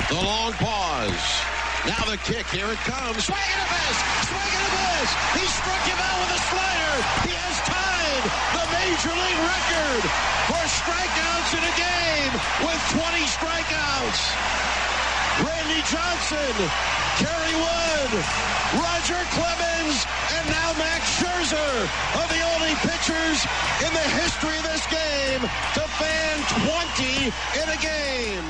The long pause. Now the kick. Here it comes. Swing and a miss. Swing and a miss. He struck him out with a slider. He has tied the Major League record for strikeouts in a game with 20 strikeouts. Randy Johnson, Kerry Wood, Roger Clemens, and now Max Scherzer are the only pitchers in the history of this game to fan 20 in a game.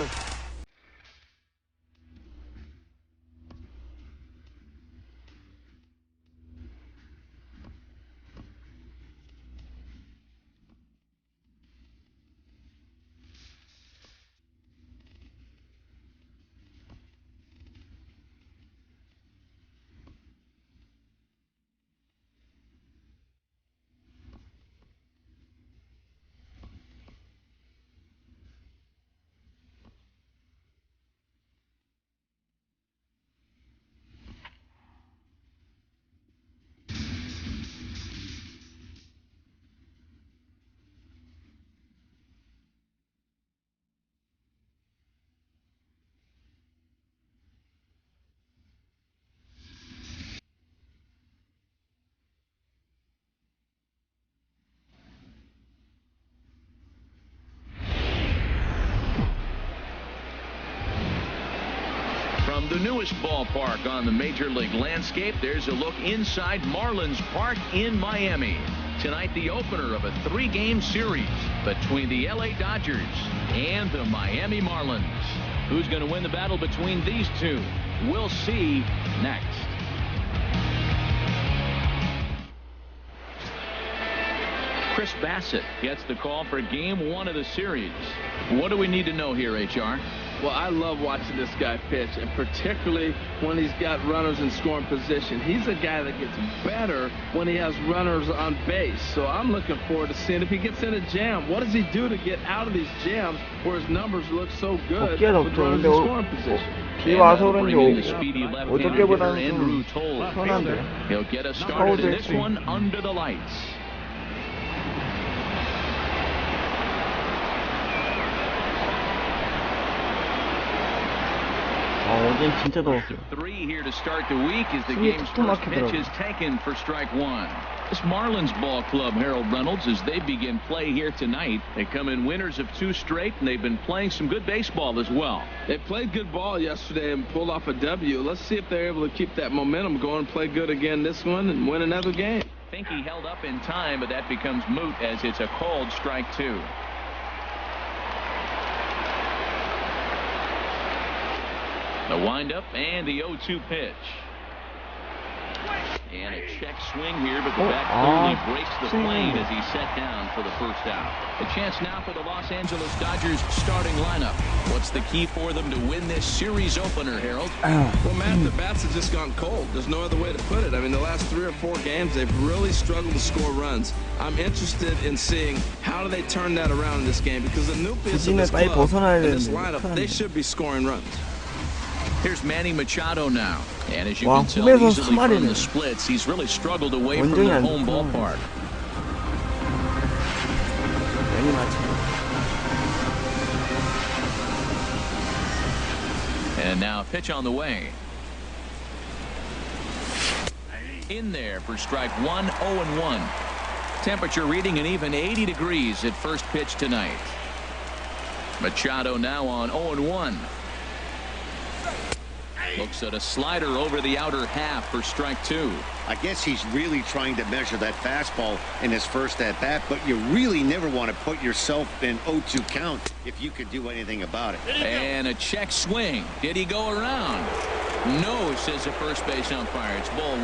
From the newest ballpark on the Major League landscape, there's a look inside Marlins Park in Miami. Tonight, the opener of a 3-game series between the LA Dodgers and the Miami Marlins. Who's going to win the battle between these two? We'll see next. Chris Bassett gets the call for Game 1 of the series. What do we need to know here, HR? Well, I love watching this guy pitch, and particularly when he's got runners in scoring position. He's a guy that gets better when he has runners on base. So I'm looking forward to seeing if he gets in a jam. What does he do to get out of these jams where his numbers look so good with runners in scoring position? 비 와서 그런지 어저께보다는 좀 편한데. He'll get us started in this one under the lights. 어젠 진짜 더웠어요. 3 here to start the week as the game's first pitch is taken for strike 1. This Marlins ball club, Harold Reynolds, as they begin play here tonight. They come in winners of 2 straight, and they've been playing some good baseball as well. They played good ball yesterday and pulled off a W. Let's see if they're able to keep that momentum going and play good again this one and win another game. I think he held up in time, but that becomes moot as it's a called strike 2. The windup and the 0-2 pitch. And a check swing here, but the back clearly breaks the plane as he sat down for the first out. A chance now for the Los Angeles Dodgers starting lineup. What's the key for them to win this series opener, Harold? Well, Matt, the bats have just gone cold. There's no other way to put it. I mean, the last 3 or 4 games, they've really struggled to score runs. I'm interested in seeing how do they turn that around in this game, because the nucleus of this club and this lineup, they should be scoring runs. Here's Manny Machado now. And as you can tell easily from the splits, he's really struggled away from their home ballpark. And now a pitch on the way. In there for strike 1, 0-1. Temperature reading an even 80 degrees at first pitch tonight. Machado now on 0-1. Looks at a slider over the outer half for strike 2. I guess he's really trying to measure that fastball in his first at-bat, but you really never want to put yourself in 0-2 count if you could do anything about it. And a check swing. Did he go around? No, says the first base umpire. It's ball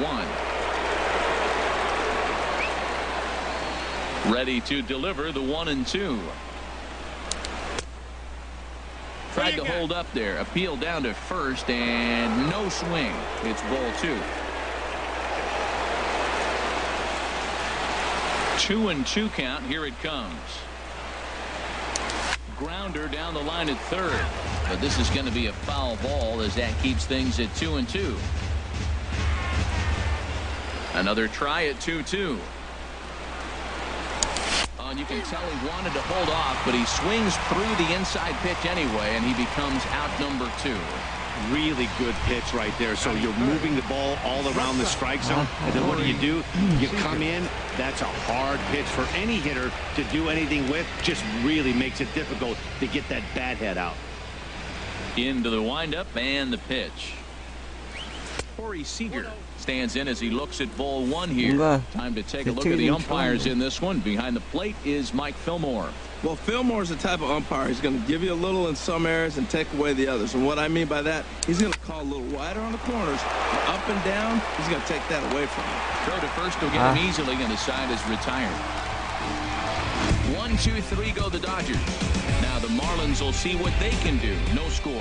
1. Ready to deliver the 1-2. Tried to hold up there. Appeal down to first, and no swing. It's ball 2. 2-2 count. Here it comes. Grounder down the line at third. But this is going to be a foul ball as that keeps things at 2-2. Another try at 2-2. Well, and you can tell he wanted to hold off, but he swings through the inside pitch anyway, and he becomes out number 2. Really good pitch right there. So you're moving the ball all around the strike zone, and then what do? You come in. That's a hard pitch for any hitter to do anything with. Just really makes it difficult to get that bat head out. Into the windup and the pitch. Corey Seager stands in as he looks at ball 1 here. Time to take a look at the umpires in this one. Behind the plate is Mike Fillmore. Well, Fillmore's the type of umpire. He's going to give you a little in some areas and take away the others. And what I mean by that, he's going to call a little wider on the corners. Up and down, he's going to take that away from you. Throw to first will get him easily, and the side is retired. 1, 2, 3 go the Dodgers. Now the Marlins will see what they can do. No score.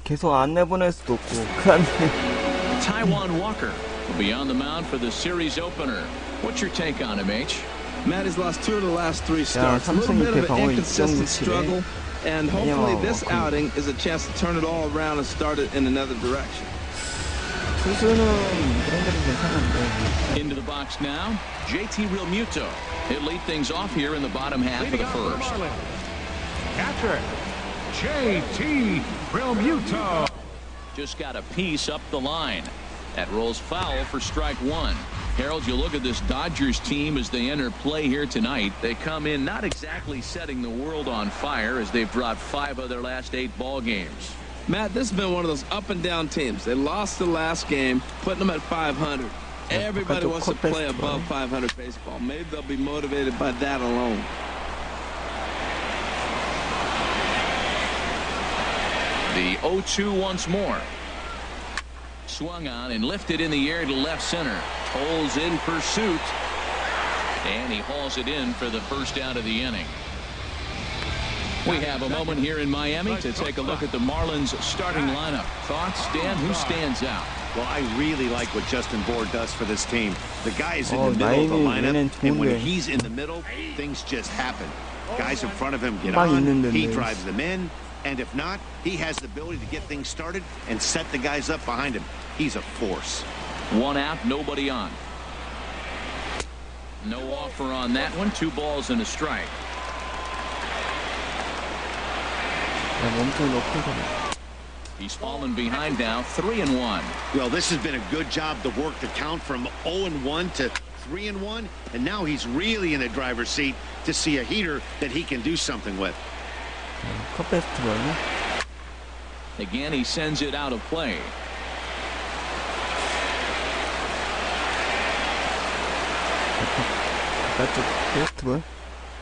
계속 안 내보낼 수도 없고 큰일. Taijuan Walker will be on the mound for the series opener. What's your take on him, H? Matt has lost 2 of the last 3 starts. A little bit of an inconsistent struggle, and hopefully this outing is a chance to turn it all around and start it in another direction. 투수는 그런 데는 괜찮은데. Into the box now, JT Realmuto. He'll lead things off here in the bottom half of the first. Catcher, JT Realmuto. Just got a piece up the line. That rolls foul for strike 1. Harold, you look at this Dodgers team as they enter play here tonight. They come in not exactly setting the world on fire as they've dropped 5 of their last 8 ball games. Matt, this has been one of those up and down teams. They lost the last game, putting them at 500. Everybody wants to play above 500 baseball. Maybe they'll be motivated by that alone. The 0-2 once more. Swung on and lifted in the air to left center. Toles in pursuit. And he hauls it in for the first out of the inning. We have a moment here in Miami to take a look at the Marlins starting lineup. Thoughts, Dan? Who stands out? Well, I really like what Justin Bour does for this team. The guy is in the middle of the lineup, and when he's in the middle, things just happen. Guys in front of him get on, he drives them in, and if not, he has the ability to get things started and set the guys up behind him. He's a force. 1 out, nobody on. No offer on that one. 2 balls and a strike. He's fallen behind now, 3-1. Well, this has been a good job to work the count from 0-1 to 3-1, and now he's really in the driver's seat to see a heater that he can do something with. Again, he sends it out of play.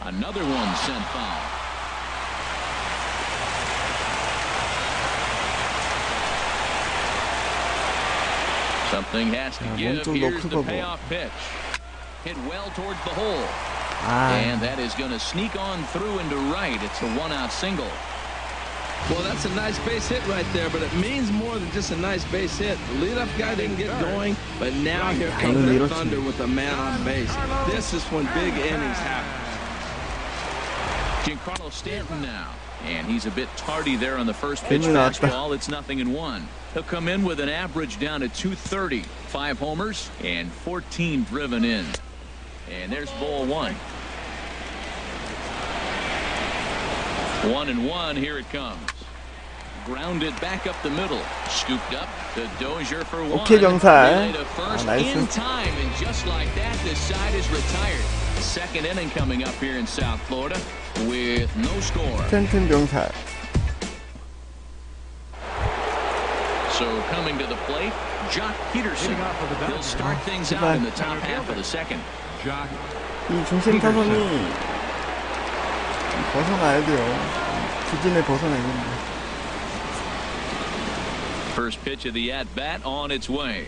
Another one sent foul. Something has to give. Here's the payoff pitch. Hit well towards the hole. And that is going to sneak on through into right. It's a 1-out single. Well, that's a nice base hit right there, but it means more than just a nice base hit. The leadoff guy didn't get going, but now here comes the Thunder with a man on base. This is when big innings happen. Giancarlo Stanton now, and he's a bit tardy there on the first pitch fastball. It's 0-1. He'll come in with an average down to 230, 5 homers and 14 driven in. And there's ball 1. 1-1. Here it comes. Grounded back up the middle. Scooped up to Dozier for 1. 오케이 병살. In time, and just like that, this side is retired. Second inning coming up here in South Florida with no score. 스탠튼 병살. So coming to the plate, Jock Peterson. He'll start things out in the top half of the second. 이 중심 타선이 벗어나야 돼요. 주진을 벗어나야 됩니다. First pitch of the at-bat on its way.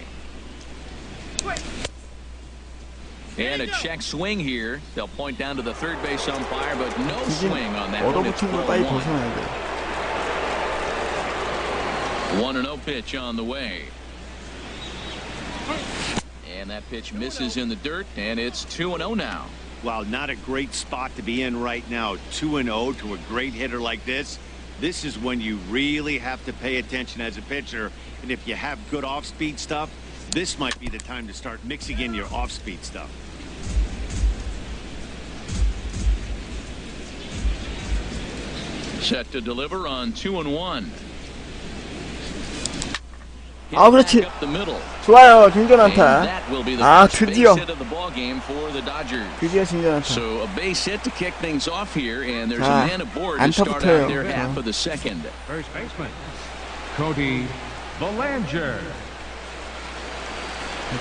And a check swing here. They'll point down to the third base umpire, but no swing on that one. It's 1-0 pitch on the way. And that pitch misses in the dirt, and it's 2-0 now. Wow, not a great spot to be in right now. 2-0 to a great hitter like this. This is when you really have to pay attention as a pitcher. And if you have good off-speed stuff, this might be the time to start mixing in your off-speed stuff. Set to deliver on 2-1. 아, 그렇지. 좋아요. 중전안타. 아, 드디어. 드디어 중전안타. So a base hit to kick things off here, and there's a 자, man aboard to start out their half of the second. First baseman, Cody Bellinger.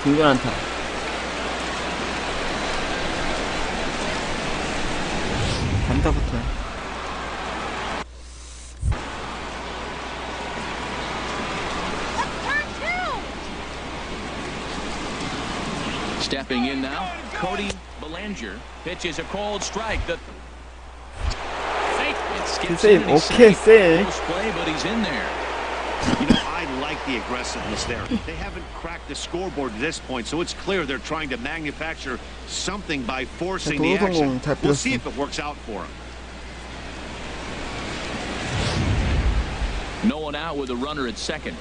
중전안타. 안타부터. Stepping in now, Cody Bellinger pitches a cold strike. The save. Okay, save. Play, but he's in there. You know, I like the aggressiveness there. They haven't cracked the scoreboard at this point, so it's clear they're trying to manufacture something by forcing the action. We'll see if it works out for them. No one out with a runner at second.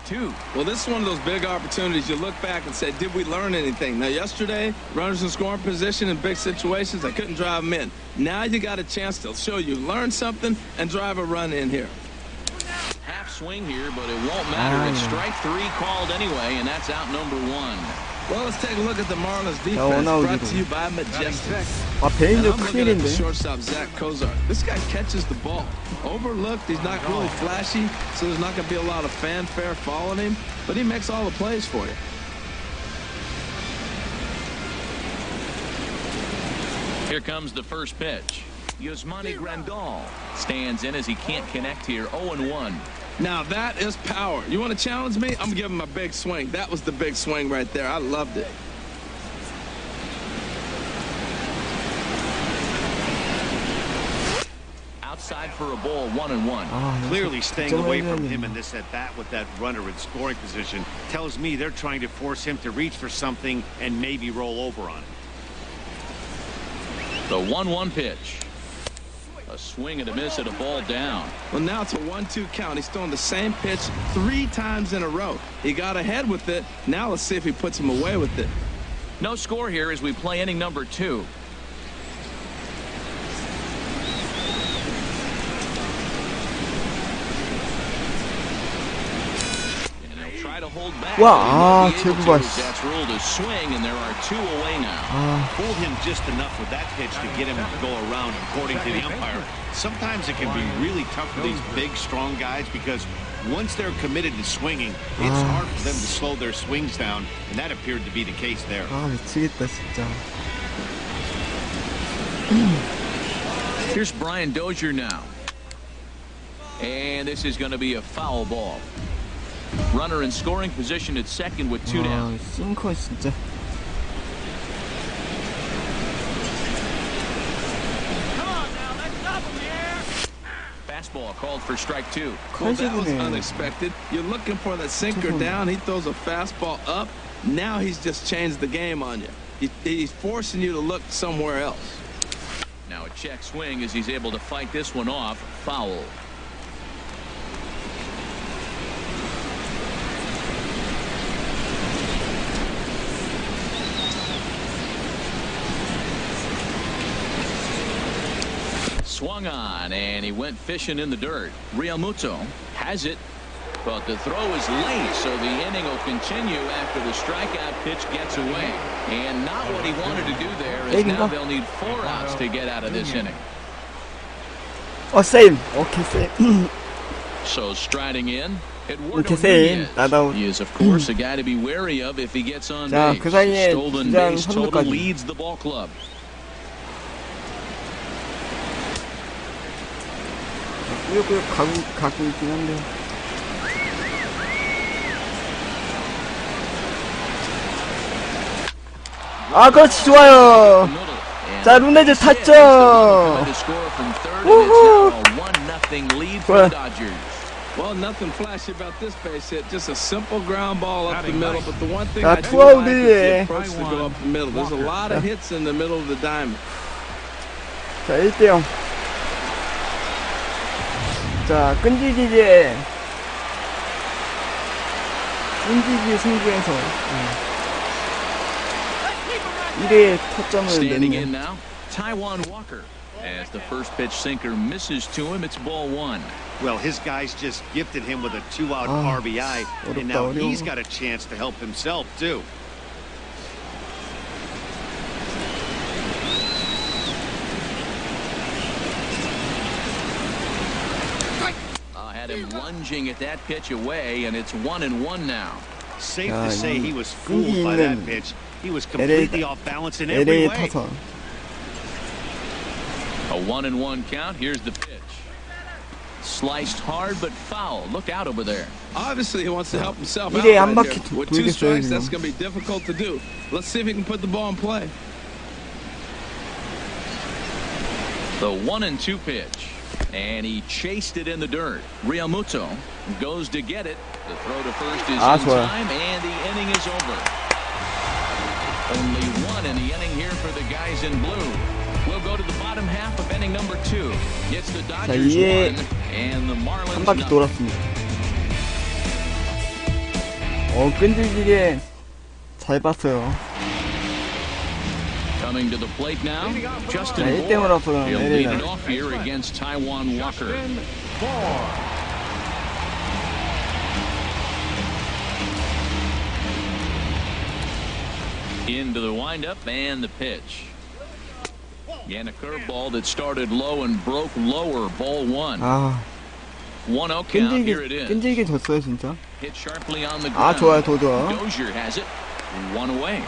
Two. Well, this is one of those big opportunities. You look back and say, did we learn anything? Now, yesterday, runners in scoring position in big situations, I couldn't drive them in. Now you got a chance to show you learn something and drive a run in here. Half swing here, but it won't matter. It's strike three called anyway, and that's out number one. Well, let's take a look at the Marlins defense, brought to you by Majestic. 아, And I'm looking at the shortstop, Zach Kozar. This guy catches the ball. Overlooked, he's not really flashy, so there's not going to be a lot of fanfare following him, but he makes all the plays for you. Here comes the first pitch. Yasmani Grandal stands in as he can't connect here, 0-1. Now that is power. You want to challenge me? I'm giving him a big swing. That was the big swing right there. I loved it. Outside for a ball, 1-1. Clearly staying away from him in this at-bat with that runner in scoring position tells me they're trying to force him to reach for something and maybe roll over on it. The 1-1 pitch. A swing and a miss at a ball down. Well, now it's a 1-2 count. He's throwing the same pitch 3 times in a row. He got ahead with it. Now let's see if he puts him away with it. No score here as we play inning number 2. 와, 제구가. That's ruled a swing, and there are 2 away now. Fooled him just enough with that pitch to get him to go around, according to the umpire. Sometimes it can be really tough for these big, strong guys because once they're committed to swinging, it's hard for them to slow their swings down, and that appeared to be the case there. 아, 미치겠다 진짜. Here's Brian Dozier now. And this is going to be a foul ball. Runner in scoring position at second with 2 down. 싱커 진짜. Fastball called for strike 2. Well, that was unexpected. You're looking for that sinker down. He throws a fastball up. Now he's just changed the game on you. He's forcing you to look somewhere else. Now a check swing as he's able to fight this one off. Foul. Swung on, and he went fishing in the dirt. Real Muto has it, but the throw is late, so the inning will continue after the strikeout pitch gets away. And not what he wanted to do there, as now they'll need 4 outs to get out of this inning. Oh, same. Okay, same. So striding in, Okay, same. he is, of course, a guy to be wary of if he gets on 자, base. 그 사이에 Stolen 주장 base total 선두까지. leads the ball club. 꾸역꾸역 가고 있긴 한데. 아, 그렇지, 좋아요. 자, 루네즈 타점. 우후. 좋아요. Well, nothing flashy about this base hit. Just a simple ground ball up the middle. But the one thing 자, I do like is the 투아웃이에요. approach to go up the middle. There's a lot of hits in the middle of the diamond. 자, 1대0. 자, 끈질기게 끈질기 승부에서 1회에 타점을 Standing in 냈네. now, Taijuan Walker. As the first pitch sinker misses to him, it's ball one. Well, his guys just gifted him with a 2-out RBI, and now he's got a chance to help himself too. Had him lunging at that pitch away, and it's 1-1 now. Safe to say he was fooled by that pitch. He was completely off balance in every way. 타선. A 1-1 count. Here's the pitch. Sliced hard but foul. Look out over there. Obviously, he wants to help himself out. 이래 한 Right 바퀴 here. With 2 돌겠어요, strikes, 지금. that's going to be difficult to do. Let's see if he can put the ball in play. The 1-2 pitch. And he chased it in the dirt. Realmuto goes to get it. The throw to first is in time, and the inning is over. Only one in the inning here for the guys in blue. We'll go to the bottom half of inning number 2. It's the Dodgers 1 and the Marlins 한 바퀴 nothing. 돌았습니다. 끈질기게 잘 봤어요. Coming to the plate now, Justin 자, 1대0 앞서는 He'll lead LA가. it off here against Taijuan Walker. Into the windup and the pitch. And a curveball that started low and broke lower. Ball one. 1-0 count. Here it is. 끈질게 졌어요 진짜. Hit sharply on the ground. 좋아요, 더 좋아. Dozier has it. One away.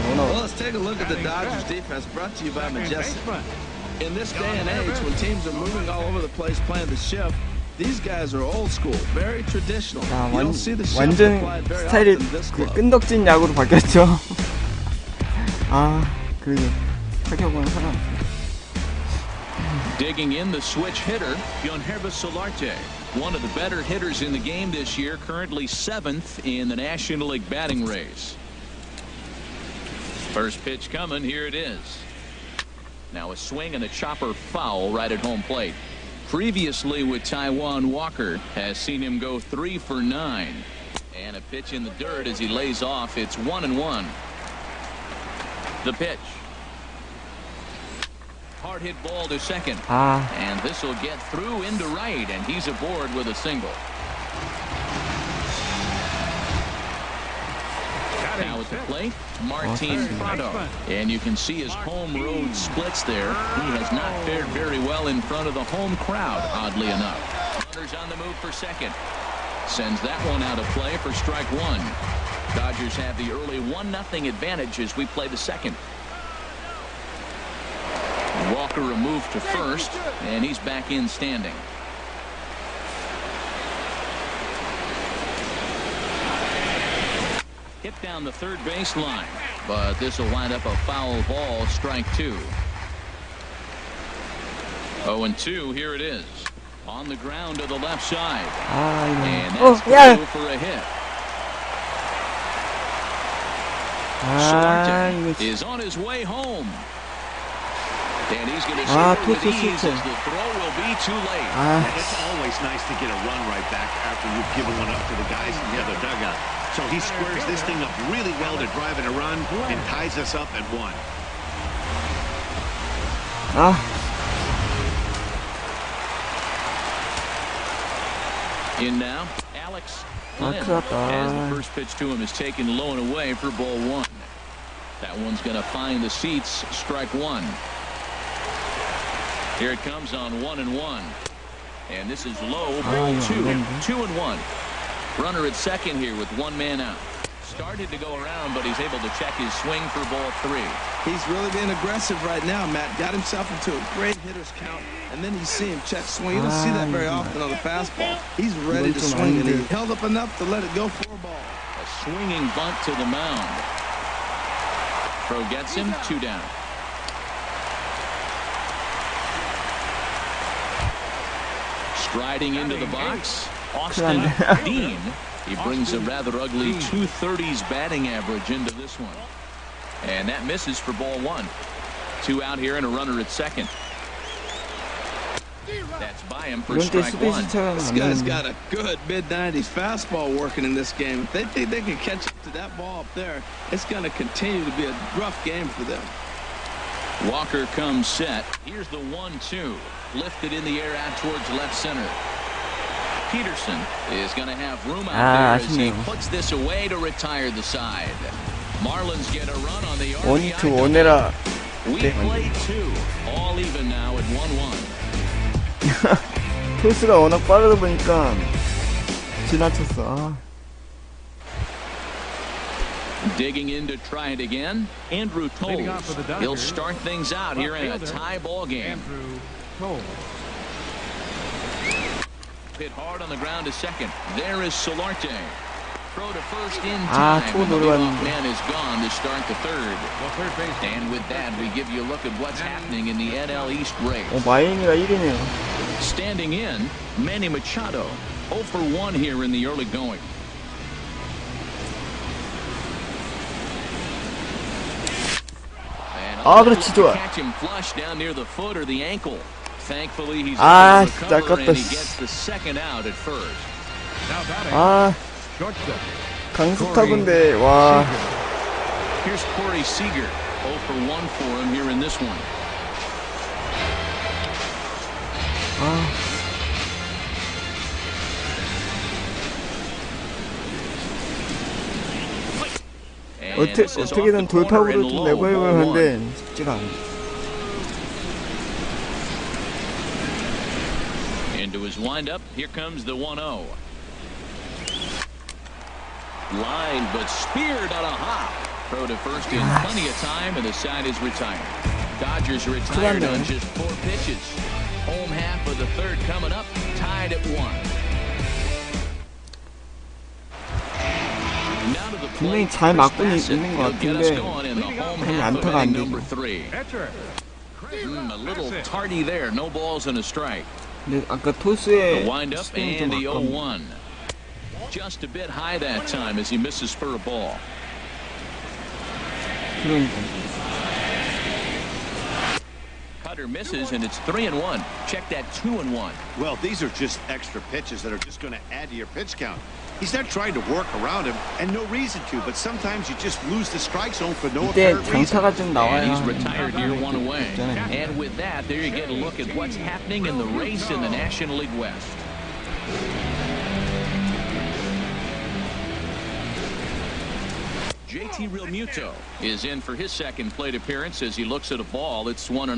Well, let's take a look at the Dodgers defense, brought to you by Majestic. In this day and age, when teams are moving all over the place playing the shift, these guys are old school, very traditional. You don't see the shift 완전 applied very 스타일이 often in this club. 끈덕진 야구로 바뀌었죠. 그래도 타격은 살아났어요. Digging in the switch hitter, Yonhervis Solarte. One of the better hitters in the game this year, currently 7th in the National League batting race. First pitch coming, here it is. Now a swing and a chopper foul right at home plate. Previously with Taijuan Walker has seen him go 3 for 9. And a pitch in the dirt as he lays off. It's 1-1. The pitch. Hard hit ball to second. And this will get through into right, and he's aboard with a single. Now at the plate, Martin Prado. And you can see his home road splits there. He has not fared very well in front of the home crowd, oddly enough. Runners on the move for second. Sends that one out of play for strike one. Dodgers have the early 1-0 advantage as we play the second. Walker a move to first, and he's back in standing. Hit down the third baseline, but this will wind up a foul ball, strike 2. 0-2, here it is. On the ground to the left side. And that's through for a hit. Solarte is on his way home. And he's going to shoot with ease as the throw will be too late. And it's always nice to get a run right back after you've given one up to the guys in the other dugout. So he squares this thing up really well to drive in a run and ties us up at 1. In now, Alex Lynn, as the first pitch to him is taken low and away for ball 1. That one's going to find the seats, strike 1. Here it comes on 1-1. And this is low, ball 2. 2-1. Runner at second here with one man out. Started to go around, but he's able to check his swing for ball 3. He's really being aggressive right now, Matt. Got himself into a great hitter's count, and then you see him check swing. You don't see that very often on the fastball. He's ready to swing, and he held up enough to let it go for a ball. A swinging bunt to the mound. Throw gets him, 2 down. Striding into the box, Austin Dean. He brings a rather ugly 230s batting average into this one. And that misses for ball 1. 2 out here and a runner at second. That's by him for 이런 때 strike 수비 one. 시차가 This guy's got 맞는데. a good mid-90s fastball working in this game. If they think they can catch up to that ball up there, it's going to continue to be a rough game for them. Walker comes set. Here's the 1-2. Lifted in the air out towards left center. Peterson is going to have room out there as he puts this away to retire the side. Marlins get a run on the RBI. 1-2 원해라. We play two. All even now at 1-1. 토스가 워낙 빠르다 보니까 지나쳤어. Digging in to try it again, Andrew Toles. He'll start things out here in a tie ball game. Hit hard on the ground to second. There is Solarte. Throw to first in time. And the leadoff man is gone to start the third. And with that, we give you a look at what's happening in the NL East race. 마이애미가 1위네요. Standing in, Manny Machado. 0 for 1 here in the early going. 아, 그렇지, 좋아. Catch him flush down near the foot or the ankle. Thankfully, he's 아, able to 진짜 recover 아깝다. and he gets the second out at first. 아, 강스타군데 와. Here's Corey Seager. 0 for 1 for him here in this one. 어떻게든 돌파구를 좀 내보려고 하는데 쉽지가 않아. Into his windup, here comes the 1-0. Line, but speared on a hop. Throw to first in plenty of time, and the side is retired. Dodgers retired on just 4 pitches. Home half of the third coming up, tied at 1. 분명히 잘 맞고 있는 것 같은데 그냥 안타가 안 되죠. A little tardy there, no balls and a strike. 근데 아까 토스의 The windup 스윙이 and 좀 the 아깝네. 0-1. Just a bit high that time as he misses for a ball. 그러니까. Cutter misses and it's 3-1. Check that 2-1. Well, these are just extra pitches that are just going to add to your pitch count. He's not trying to work around him, and no reason to, but sometimes you just lose the strike zone for no 이때 apparent reason. 장타가 좀 And 나와야 he's retired here 1 away. And with that, there you get a look at what's happening in the race in the National League West. JT Realmuto is in for his second plate appearance as he looks at a ball. It's 1-0.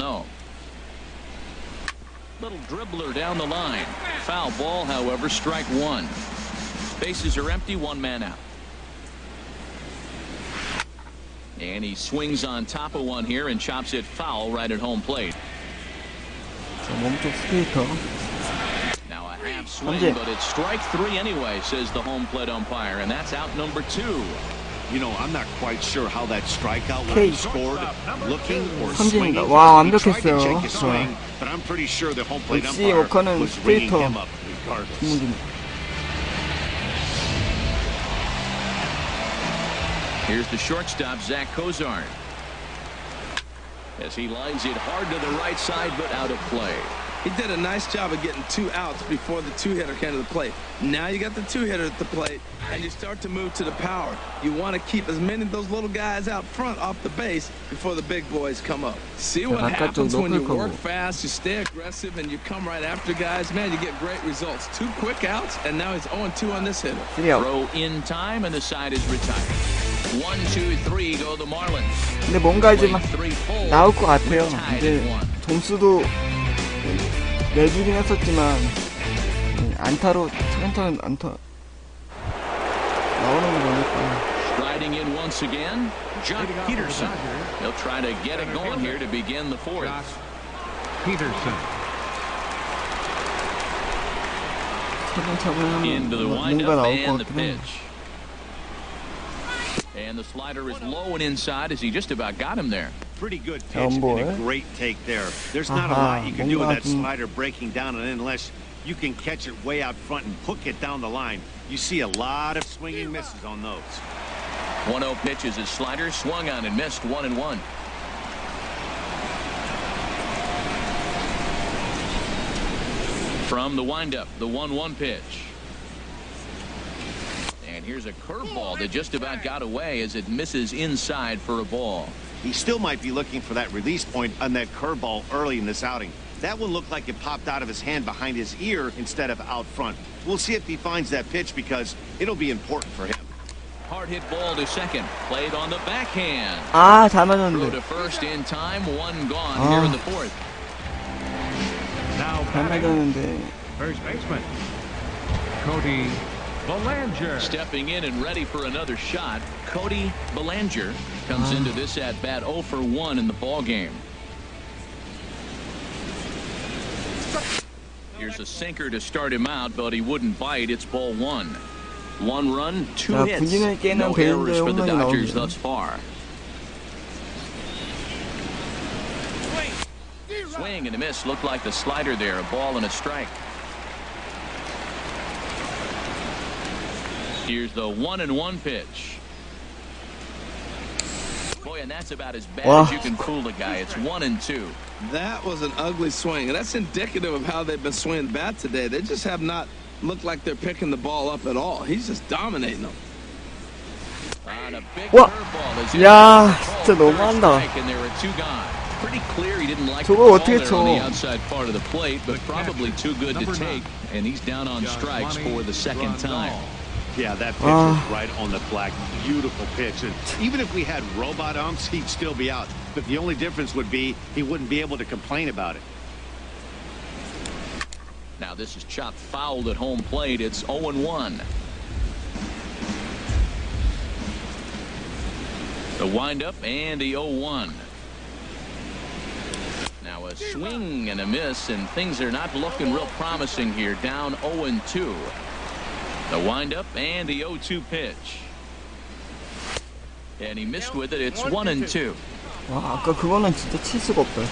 Little dribbler down the line. Foul ball, however, strike 1. Bases are empty, 1 man out. And he swings on top of one here and chops it foul right at home plate. 몸쪽 스테이터. Now a half swing, but it's strike 3 anyway, says the home plate umpire, and that's out number 2. You know, I'm not quite sure how that strikeout was scored, looking or swinging. 와, He tried to 완벽했어요. check his swing, but I'm pretty sure the home plate 역시 umpire 워커는 was ringing 스테이터 him up regardless. Here's the shortstop, Zach Cozart. As he lines it hard to the right side, but out of play. He did a nice job of getting 2 outs before the 2-hitter came to the plate. Now you got the 2-hitter at the plate, and you start to move to the power. You want to keep as many of those little guys out front off the base before the big boys come up. See what happens when you work fast, you stay aggressive, and you come right after guys. Man, you get great results. 2 quick outs, and now he's 0-2 on this hitter. Throw in time, and the side is retired. 1, 2, 3 go the Marlins. 근데 뭔가 이제 막 나올 것 같아요. 이제 점수도 내주긴 했었지만 안타로 차근차근 안타 나오는 거 보니까. Striding in once again, Jock Peterson. He'll try to get it going here to begin the 4th. Peterson. 차근차근 하면 Into the 뭔가 windup 나올 것 and the 같긴 해. pitch. And the slider is low and inside as he just about got him there. Pretty good pitch and a great take there. There's not a lot you can do with that slider breaking down and unless you can catch it way out front and hook it down the line. You see a lot of swinging misses on those. 1-0 pitch is his slider, swung on and missed, 1-1. From the windup, the 1-1 pitch. And here's a curveball that just about got away as it misses inside for a ball. He still might be looking for that release point on that curveball early in this outing. That one looked like it popped out of his hand behind his ear instead of out front. We'll see if he finds that pitch because it'll be important for him. Hard hit ball to second. Played on the backhand. 잘 Throw 맞았는데. to first in time. One gone here in the fourth. Now 잘 맞았는데. first baseman, Cody Bellinger. Stepping in and ready for another shot, Cody Bellinger comes into this at-bat 0 for 1 in the ball game. Here's a sinker to start him out, but he wouldn't bite. It's ball 1. 1 run, 2 자, hits. 분진을 깨는 No errors 베인드의 for the 홈런이 Dodgers 나오네요. thus far. Swing and a miss. Looked like the slider there. A ball and a strike. Here's the 1-1 pitch. Boy, and that's about as bad as you can fool a guy. It's 1-2. That was an ugly swing, and that's indicative of how they've been swinging the bat today. They just have not looked like they're picking the ball up at all. He's just dominating them. On a big 와, curveball as 야, 진짜 너무한다. and there are 2 gone. Pretty clear he didn't like the 저걸 ball 어떻게 there on the 쳐? outside part of the plate, but probably too good to take, and he's down on strikes for the second time. Yeah, that pitch was right on the flag. Beautiful pitch. And even if we had robot umps, he'd still be out. But the only difference would be he wouldn't be able to complain about it. Now this is chopped fouled at home plate. It's 0-1. The windup and the 0-1. Now a swing and a miss, and things are not looking real promising here. Down 0-2. The windup and the 0-2 pitch. And he missed with it. It's 1-2. 와, 아까 그거는 진짜 칠 수가 없다.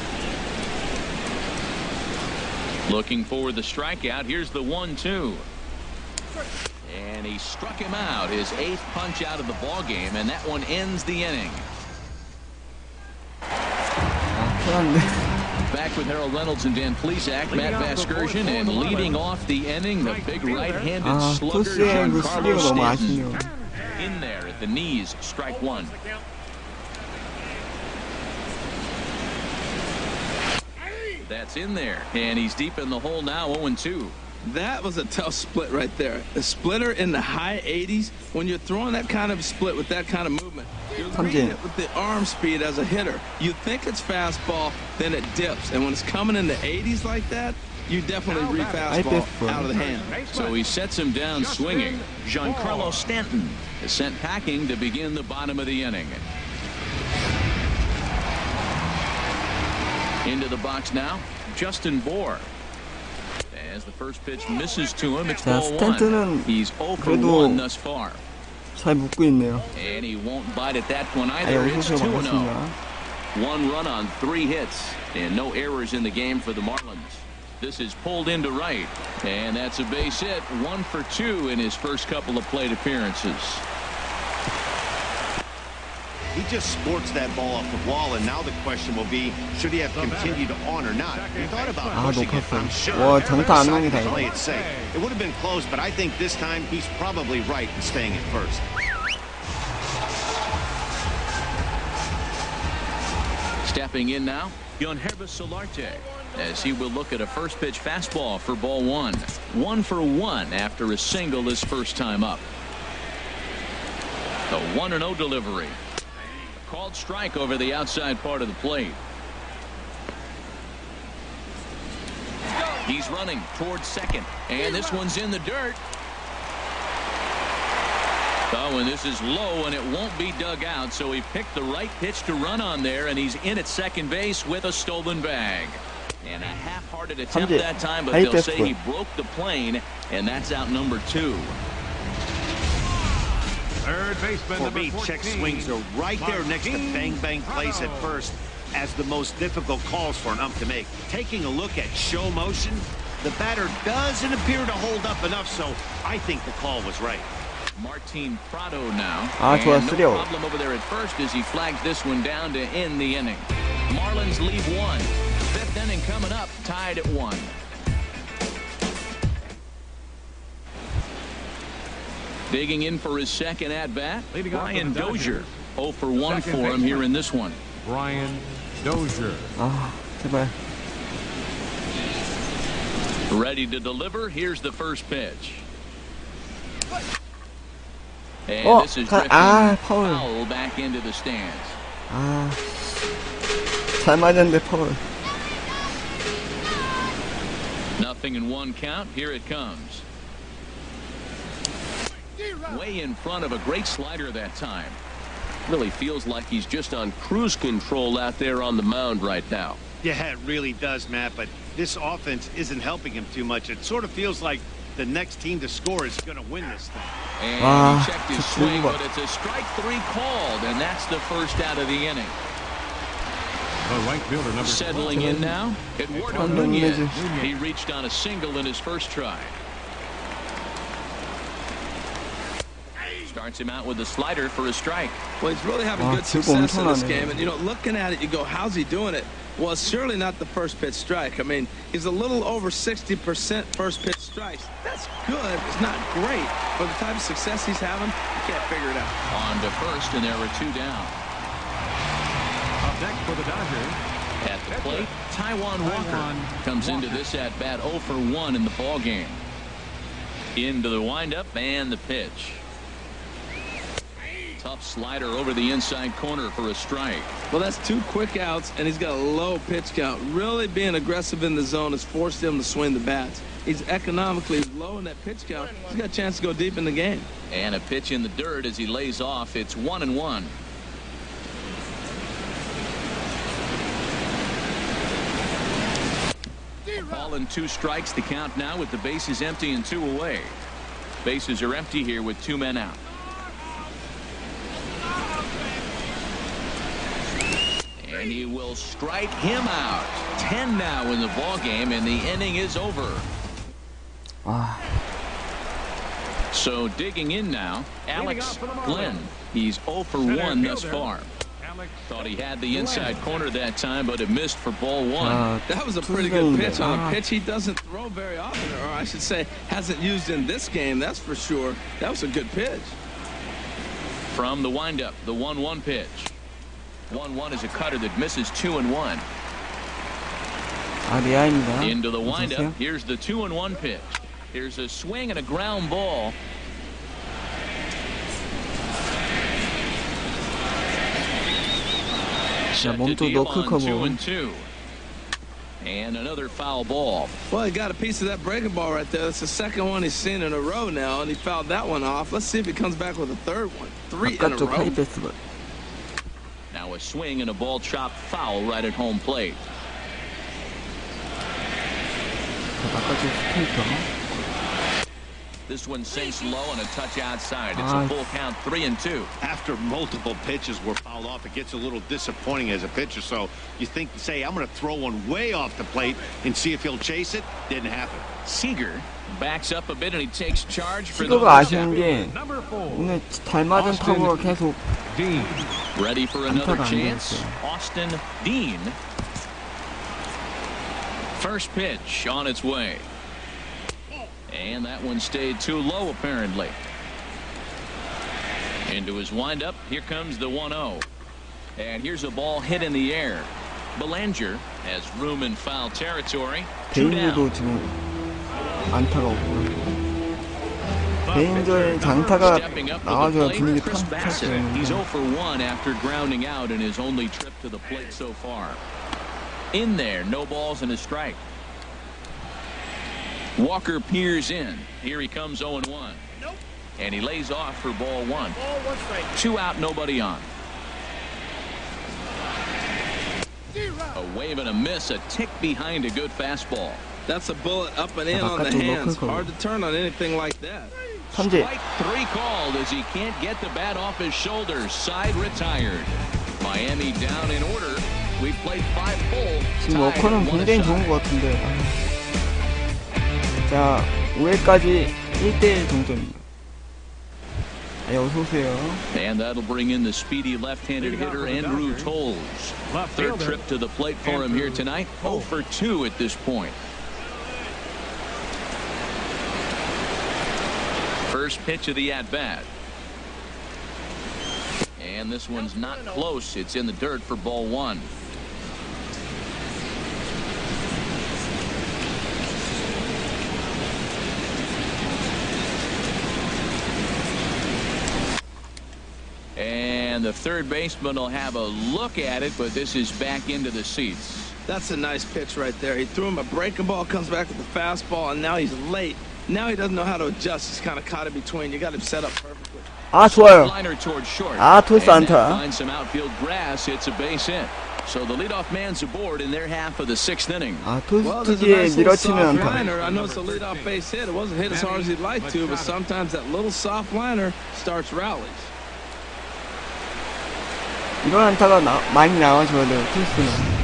Looking for the strikeout. Here's the 1-2. And he struck him out. His 8th punch out of the ball game, and that one ends the inning. 편한데. Back with Harold Reynolds and Dan Plesac, Matt Vasgersian, and leading off the inning, the big right-handed slugger, 토스의 그 Giancarlo 수비가 너무 Stanton. 아쉽네요. In there at the knees, strike 1. That's in there, and he's deep in the hole now, 0-2. That was a tough split right there. A splitter in the high 80s. When you're throwing that kind of split with that kind of movement, you're reading it with the arm speed as a hitter. You think it's fastball, then it dips. And when it's coming in the 80s like that, you definitely read fastball out of the hand. So he sets him down swinging. Giancarlo Stanton is sent packing to begin the bottom of the inning. Into the box now, Justin Bohr. As the first pitch misses to him, it's ball 1. He's 0 for 1 thus far. 잘 묶고 있네요. And he won't bite at that one either. It's 2-0. 1 run on 3 hits, and no errors in the game for the Marlins. This is pulled into right, and that's a base hit. 1 for 2 in his first couple of plate appearances. He just sports that ball off the wall, and now the question will be, should he have continued on or not? He thought about pushing it, I'm sure. 와, 장타 안 나오게 Decided to 다행이다. play it safe. It would have been close, but I think this time he's probably right in staying at first. Stepping in now, Yonherbis Solarte, as he will look at a first pitch fastball for ball 1. 1 for 1 after a single his first time up. The 1-0 delivery. Called strike over the outside part of the plate. He's running towards second, and this one's in the dirt. Oh, and this is low, and it won't be dug out, so he picked the right pitch to run on there, and he's in at second base with a stolen bag. And a half-hearted attempt that time, but they'll say he broke the plane, and that's out number 2. Third baseman, For me, check swings are right there next to bang-bang plays at first as the most difficult calls for an ump to make. Taking a look at show motion, the batter doesn't appear to hold up enough, so I think the call was right. Martin Prado now. 좋아, and no problem over there at first as he flags this one down to end the inning. Marlins lead 1. 5th inning coming up, tied at 1. Digging in for his second at-bat, Brian Dozier. 0 for 1 for him here in this one. Brian Dozier. 아, 제발. Ready to deliver. Here's the first pitch. And this is drifting foul back into the stands. 아, 잘 맞았는데 파울. Nothing in one count. Here it comes. Way in front of a great slider that time. Really feels like he's just on cruise control out there on the mound right now. Yeah, it really does, Matt, but this offense isn't helping him too much. It sort of feels like the next team to score is going to win this thing. And he checked his swing, but it's a strike 3 called, and that's the first out of the inning. The right fielder, number Settling in now, Eduardo Nunez. He reached on a single in his first try. Starts him out with a slider for a strike. Well, he's really having good success in this game. And, you know, looking at it, you go, how's he doing it? Well, it's surely not the first pitch strike. I mean, he's a little over 60% first pitch strikes. That's good. It's not great. But the type of success he's having, you can't figure it out. On to first, and there are 2 down. Up next for the Dodgers. At the plate, Taijuan Walker comes into this at-bat 0 for 1 in the ballgame. Into the windup and the pitch. Tough slider over the inside corner for a strike. Well, that's 2 quick outs, and he's got a low pitch count. Really being aggressive in the zone has forced him to swing the bats. He's economically low in that pitch count. He's got a chance to go deep in the game. And a pitch in the dirt as he lays off. It's 1-1. Ball and 2 strikes to count now with the bases empty and 2 away. Bases are empty here with 2 men out. And he will strike him out. 10 now in the ball game, and the inning is over. So digging in now, Alex Glenn. He's 0 for 1 thus far. Thought he had the inside corner that time, but it missed for ball 1. That was a pretty good pitch on a pitch he doesn't throw very often, or I should say hasn't used in this game, that's for sure. That was a good pitch. From the windup, the 1-1 pitch. 1-1 is a cutter that misses 2-1. Into the windup. Here's the 2-1 pitch. Here's a swing and a ground ball. Set to deal on 2-2. And another foul ball. Well, he got a piece of that breaking ball right there. That's the second one he's seen in a row now, and he fouled that one off. Let's see if he comes back with a third one. 3 in a row. Now a swing and a ball chopped foul right at home plate. This one sinks low and a touch outside. It's a full count, 3-2. After multiple pitches were fouled off, it gets a little disappointing as a pitcher. So you think, say, I'm going to throw one way off the plate and see if he'll chase it. Didn't happen. Seager backs up a bit and he takes charge for the 아쉬운 게 오늘 잘 맞은 타구가 계속 ready for another chance. Austin Dean. First pitch on its way. And that one stayed too low, apparently. Into his windup. Here comes the 1-0. And here's a ball hit in the air. Belanger has room in foul territory. 2 down. 지금 안타가 없고. 베인저의 장타가 나와줘야 분위기 탔어요. He's 0 for 1 after grounding out in his only trip to the plate so far. In there, no balls and a strike. Walker peers in. Here he comes 0-1. Nope. And he lays off for ball 1. Ball 1 strike. 2 out, nobody on. A wave and a miss, a tick behind a good fastball. That's a bullet up and in on the hands. Hard to turn on anything like that. Strike 3 called as he can't get the bat off his shoulders. Side retired. Miami down in order. We played 5 full. 지금 워커는 굉장히 좋은 것 같은데. 자, 5회까지 1대1 동점입니다. 네, 어서오세요. And that'll bring in the speedy left-handed hitter Andrew Toles. Third trip to the plate for him here tonight. 0 for 2 at this point. first pitch of the at-bat. And this one's not close. It's in the dirt for ball one. And the third baseman will have a look at it, but this is back into the seats. That's a nice pitch right there. He threw him a breaking ball, comes back with the fastball, and now he's late. Now he doesn't know how to adjust. He's kind of caught in between. You got him set up perfectly. 아, 좋아요. 아, 토스 and 안타. finds some outfield grass. It's a base hit. So the leadoff man's aboard in their half of the sixth inning. 아, 토스지에 밀어치는 안타. I know it's a leadoff base hit. It wasn't hit as hard as he'd like to, but sometimes that little soft liner starts rallies. 이런 안타가 많이 나와줘야 돼요, 토스는.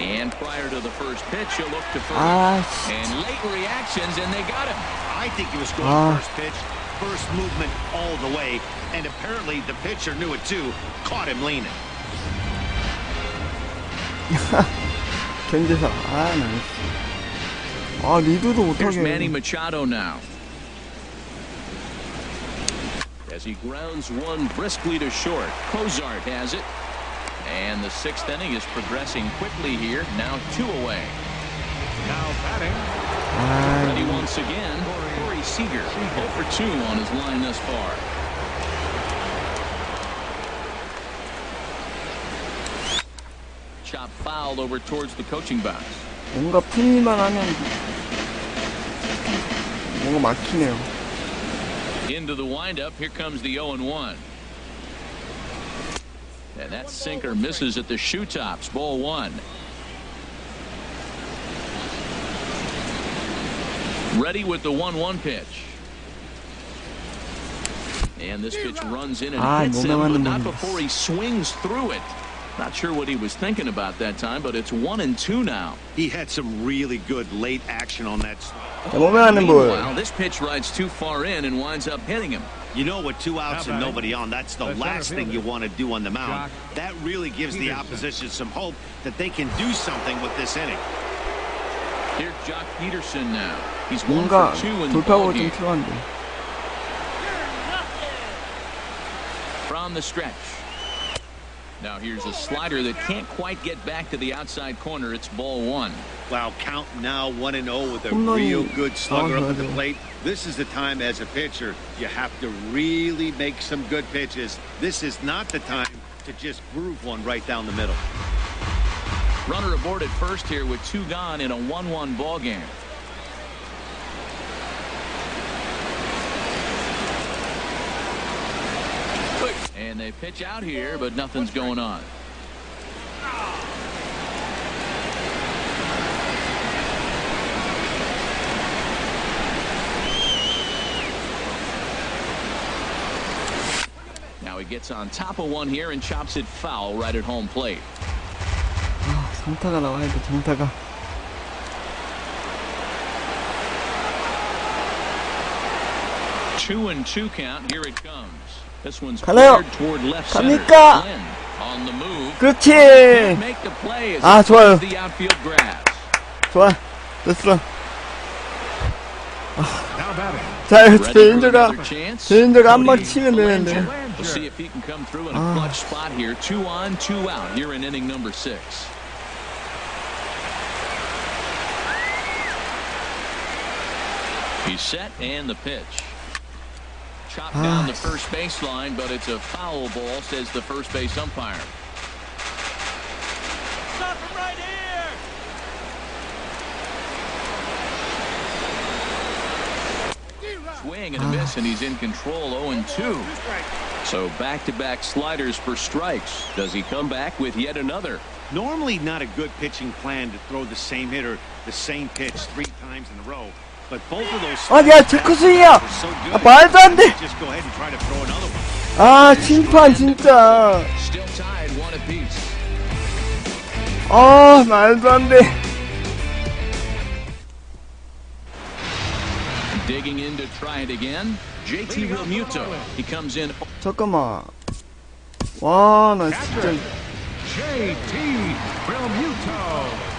And prior to the first pitch, he'll look to first. And late reactions, and they got him. I think he was going first pitch, first movement all the way, and apparently the pitcher knew it too, caught him leaning. 견제사. 아, 나이스. 아, 리드도 못하게. Here's Manny Machado now. As he grounds one briskly to short. Cozart has it. And the sixth inning is progressing quickly here. Now 2 away. Now batting. Ready once again. Corey Seager. 0 for 2 on his line thus far. Chop fouled over towards the coaching box. 뭔가 풀리만 하면 뭔가 막히네요. Into the windup. Here comes the 0-1. And that sinker misses at the shoe tops. Ball one. Ready with the 1-1 pitch. And this pitch runs in and hits him, but not before he swings through it. Not sure what he was thinking about that time, but it's 1-2 now. He had some really good late action on that. Meanwhile, this pitch rides too far in and winds up hitting him. You know, with 2 outs and nobody on, that's the last thing you want to do on the mound. That really gives the opposition some hope that they can do something with this inning. Here's Jock Peterson now. He's 1 for 2 in the ballgame. From the stretch. Now here's a slider that can't quite get back to the outside corner. It's ball one. Wow, count now 1-0 with a real good slugger up at the plate. This is the time as a pitcher you have to really make some good pitches. This is not the time to just groove one right down the middle. Runner aboard at first here with 2 gone in a 1-1 ball game. And they pitch out here, but nothing's going on. Now he gets on top of one here and chops it foul right at home plate. 장타가 나와야 돼, 장타가. Two and 2 count. Here it comes. This one's 가나요? toward left center. 갑니까? On the move. 그렇지. Make the play as 아, 좋아요. the outfield grass. 좋아. 됐어. Now batting. 자, 제인저가 한 번 치면 되는데. We'll see if he can come through in a clutch spot here. 2 on, 2 out here in inning number 6. He's set and the pitch. Chopped down the first baseline, but it's a foul ball, says the first base umpire. Stop him right here! Swing and a miss, and he's in control. 0-2. So back-to-back sliders for strikes. Does he come back with yet another? Normally not a good pitching plan to throw the same hitter the same pitch 3 times in a row. But both of those 야, 제크스윙이야. 아, 말도 안 돼. just go ahead and try to throw another one. 아, 심판 진짜. Still tied, 1 apiece. 아, 말도 안 돼. Digging in to try it again. JT Realmuto. He comes in. 잠깐만. 와, 나 진짜 JT Realmuto.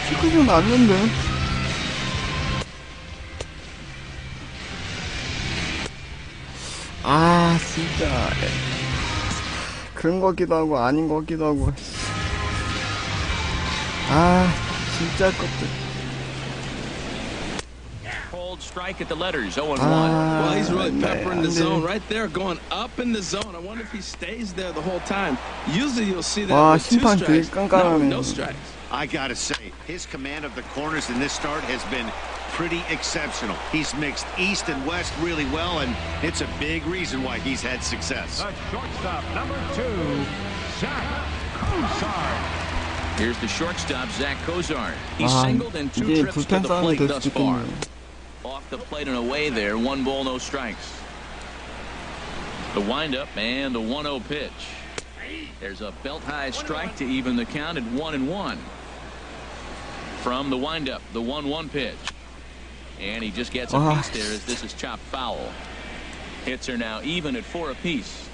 키가 좀 낮는데. 아 진짜 그런 거기도 하고 아닌 거기도 하고. 아 진짜 것들. Strike at the letters, 0-1. Well, he's really peppering the zone right there, going up in the zone. I wonder if he stays there the whole time. Usually you'll see that with 2 strikes, not with no strikes. I gotta say, his command of the corners in this start has been pretty exceptional. He's mixed east and west really well, and it's a big reason why he's had success. The shortstop, number 2, Zach Cozart. Here's the shortstop, Zach Cozart. He's singled in 2 trips to the plate thus far. Off the plate and away there, 1 ball, no strikes. The windup and the 1-0 pitch. There's a belt-high strike to even the count at 1-1. From the windup, the 1-1 pitch. And he just gets a piece there as this is chopped foul. Hits are now even at 4 apiece.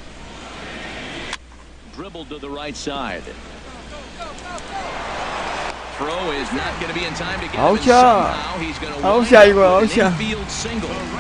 Dribbled to the right side. Throw is not going to be in time to get him. Somehow he's going to 아웃이야 이거 아웃이야.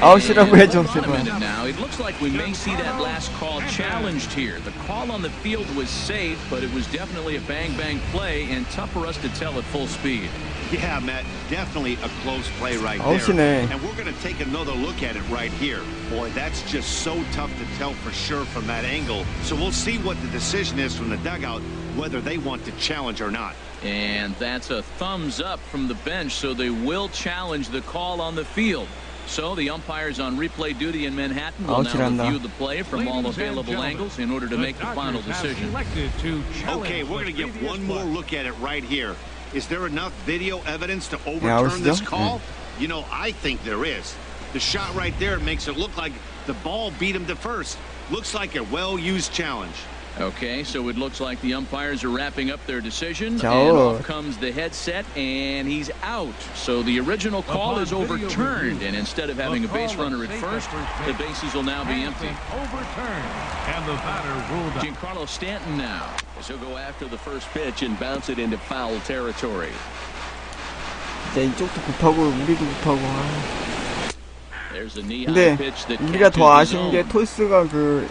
아웃이라고 해줘 제발. Now it looks like we may see that last call challenged here. The call on the field was safe, but it was definitely a bang play and tough for us to tell at full speed. Yeah, Matt, definitely a close play right 아웃이네. there. And we're going to take another look at it right here. Boy, that's just so tough to tell for sure from that angle. So we'll see what the decision is from the dugout, whether they want to challenge or not. And that's a thumbs up from the bench, so they will challenge the call on the field. So the umpires on replay duty in Manhattan will now review the play from all available angles in order to make the final decision. Okay, we're going to give one more look at it right here. Is there enough video evidence to overturn this call? You know, I think there is. The shot right there makes it look like the ball beat him to first. Looks like a well-used challenge. Okay, so it looks like the umpires are wrapping up their decision, and off comes the headset, and he's out. So the original call is overturned, and instead of having a base runner at first, the bases will now be empty. Overturned, and the batter ruled out. Giancarlo Stanton now. So go after the first pitch and bounce it into foul territory. 이쪽도 급하고 우리도 급하고. There's a knee-high 근데 pitch that 우리가 더 아쉬운 게 토스가 그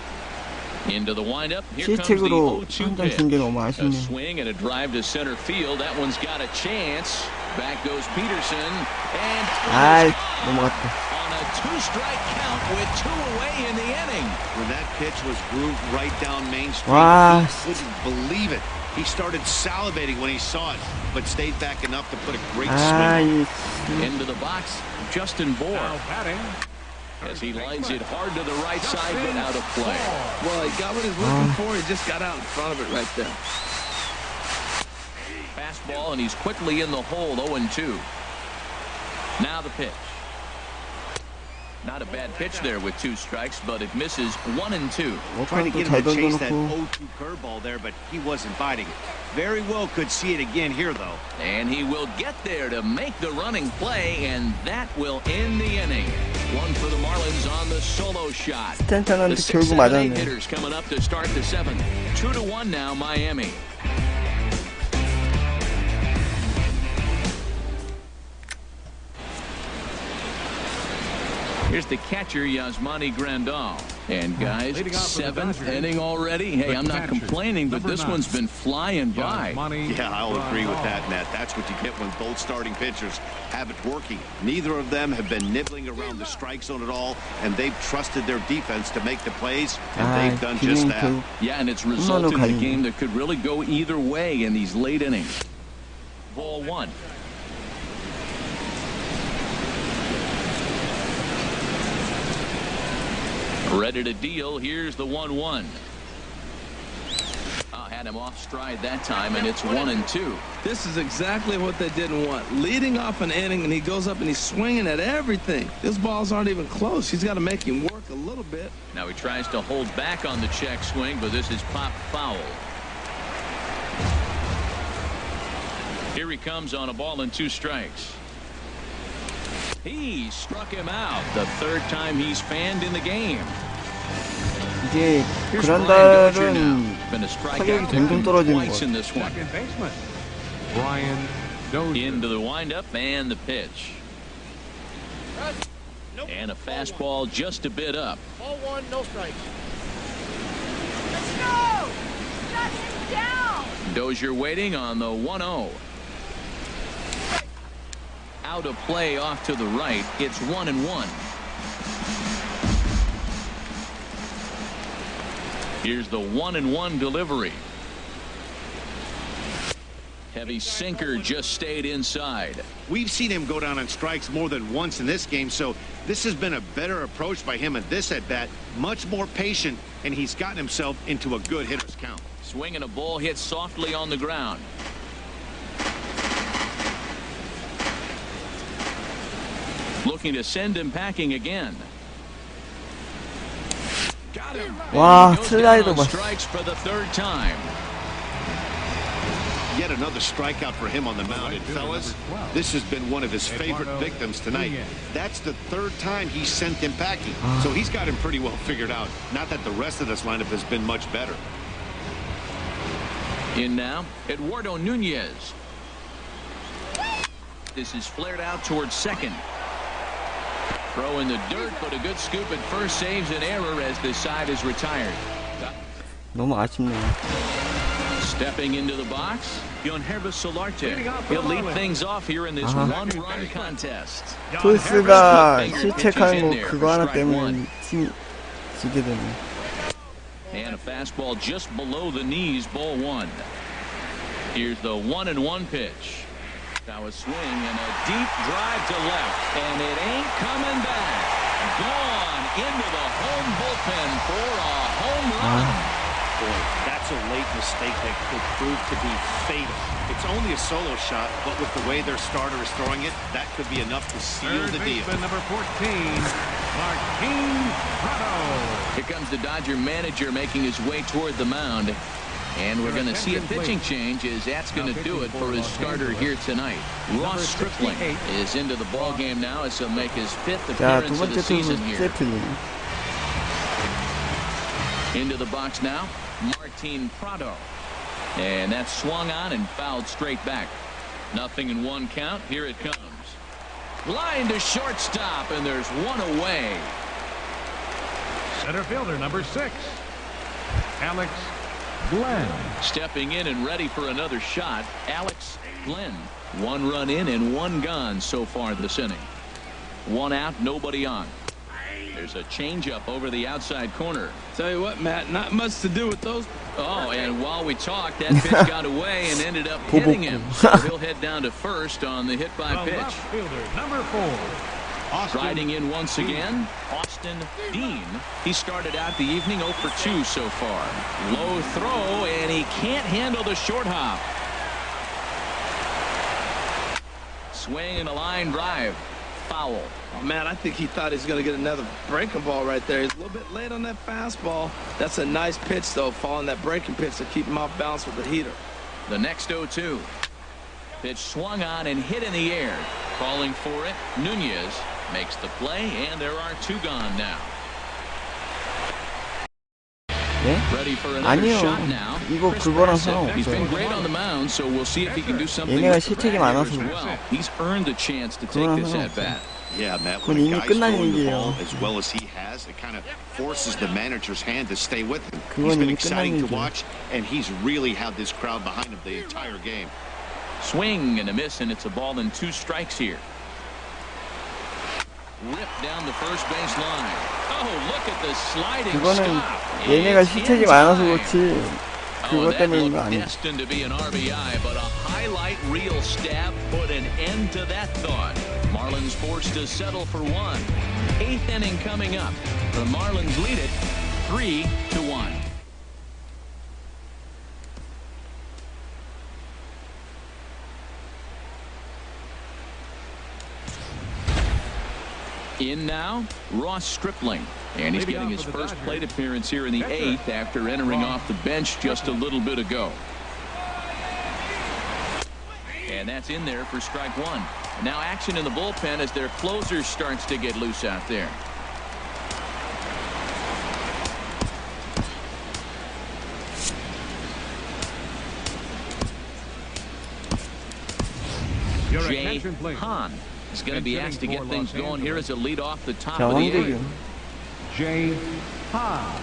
into the windup. Here 실책으로 comes the 0-2 한장 준 게 너무 pitch. A 아쉽네. swing and a drive to center field. That one's got a chance. Back goes Peterson, and 아이 넘어갔다. on a 2-strike count with 2 away in the inning. When that pitch was grooved right down Main Street, 와. he couldn't believe it. He started salivating when he saw it, but stayed back enough to put a great swing. Into the box, Justin Bohr. Now batting. As he lines it hard to the right side, but out of play. Well, he got what he's looking for. He just got out in front of it right there. Fastball, and he's quickly in the hole, 0-2. Now the pitch. Not a bad pitch there with 2 strikes, but it misses 1-2. Trying to get him to chase that 0-2 curveball there, but he wasn't biting it. Very well could see it again here, though. And he will get there to make the running play, and that will end the inning. 1 for the Marlins on the solo shot. The 6 and 8 hitters coming up to start the 7th. 2-1 now, Miami. Here's the catcher, Yasmani Grandal. And guys, 7th inning already. Hey, I'm not complaining, but this one's been flying by. Yeah, I'll agree with that, Matt. That's what you get when both starting pitchers have it working. Neither of them have been nibbling around the strike zone at all, and they've trusted their defense to make the plays, and they've done just that. Yeah, and it's resulted in a game that could really go either way in these late innings. Ball 1. Ready to deal. Here's the 1-1. Had him off stride that time, and it's 1-2. This is exactly what they didn't want. Leading off an inning, and he goes up and he's swinging at everything. His balls aren't even close. He's got to make him work a little bit. Now he tries to hold back on the check swing, but this is popped foul. Here he comes on a ball and 2 strikes. He struck him out. The third time he's fanned in the game. 이게 그란달은 타격이 점점 떨어지는 것 같아요. Into the windup and the pitch. And a fastball just a bit up. Ball one, no strikes. Let's go! Shut him down! Dozier waiting on the 1-0. Out of play off to the right. It's 1-1. Here's the 1-1 delivery. Heavy sinker just stayed inside. We've seen him go down on strikes more than once in this game, so this has been a better approach by him at this at-bat. Much more patient, and he's gotten himself into a good hitter's count. Swinging a ball hit softly on the ground. Looking to send him packing again. Got him. 와, 슬라이더 봐. Strikes for the third time. Yet another strikeout for him on the mound. And fellas, this has been one of his favorite victims tonight. That's the third time he sent him packing. So he's got him pretty well figured out. Not that the rest of this lineup has been much better. In now, Eduardo Nunez. This is flared out towards second. Throw in the dirt, but a good scoop at first saves an error as the side is retired. 너무 아쉽네요. Stepping into the box, Yonhervis Solarte. He'll lead things off here in this one-run contest. 토스가 실책하는 거 그거 하나 때문에 팀이 지게 되네. And a fastball just below the knees, ball one. Here's the 1-1 pitch. Now a swing and a deep drive to left, and it ain't coming back. Gone into the home bullpen for a home run. Boy, that's a late mistake that could prove to be fatal. It's only a solo shot, but with the way their starter is throwing it, that could be enough to seal the deal. Number 14, Martin Prado. Here comes the Dodger manager making his way toward the mound. And we're going to see a pitching change as that's going to do it for his starter here tonight. Ross Stripling is into the ball game now as he'll make his 5th appearance of the season here. Into the box now, Martin Prado. And that's swung on and fouled straight back. Nothing in one count. Here it comes. Line to shortstop, and there's one away. Center fielder number 6, Alex Glenn. Stepping in and ready for another shot, Alex Glenn. 1 run in and 1 gone so far this inning. 1 out, nobody on. There's a changeup over the outside corner. Tell you what, Matt, not much to do with those. Oh, and while we talked, that pitch got away and ended up hitting him. So he'll head down to first on the hit by pitch. Left fielder number 4, Austin. Riding in once again, Austin Dean. He started out the evening 0 for 2 so far. Low throw, and he can't handle the short hop. Swing and a line drive. Foul. Oh, man, I think he thought he was going to get another breaking ball right there. He's a little bit late on that fastball. That's a nice pitch, though, following that breaking pitch to keep him off balance with the heater. The next 0-2. Pitch swung on and hit in the air. Calling for it, Nunez makes the play, and there are 2 gone now. 네? Ready for another shot now. 이거 그거랑 He's been 상관없어요. great on the mound, so we'll see if he can do something. 얘네가 with the 실책이 bat 많아서 as well. He's earned the chance to take this at bat. Yeah, Matt, 그건 when a 이미 guy's 끝난 throwing the 일이에요. ball as well as he has, it kind of forces the manager's hand to stay with him. 그건 He's been 이미 exciting 끝난 to 일이죠. watch, and he's really had this crowd behind him the entire game. Swing and a miss, and it's a ball and 2 strikes here. Ripped down the first base line. Oh, look at the sliding 그거는 stop. 얘네가 It's 실책이 in 많아서 time. 그렇지 그것 that 때문인 거 looked 아니야. destined to be an RBI, but a highlight reel stab put an end to that thought. Marlins forced to settle for 1. 8th inning coming up. The Marlins lead it 3-1. In now, Ross Stripling. And he's getting his first plate appearance here in the 8th after entering off the bench just a little bit ago. And that's in there for strike 1. Now action in the bullpen as their closer starts to get loose out there. Jay Han is going to be asked to get things going here as a lead off the top of the eighth. Jay Han.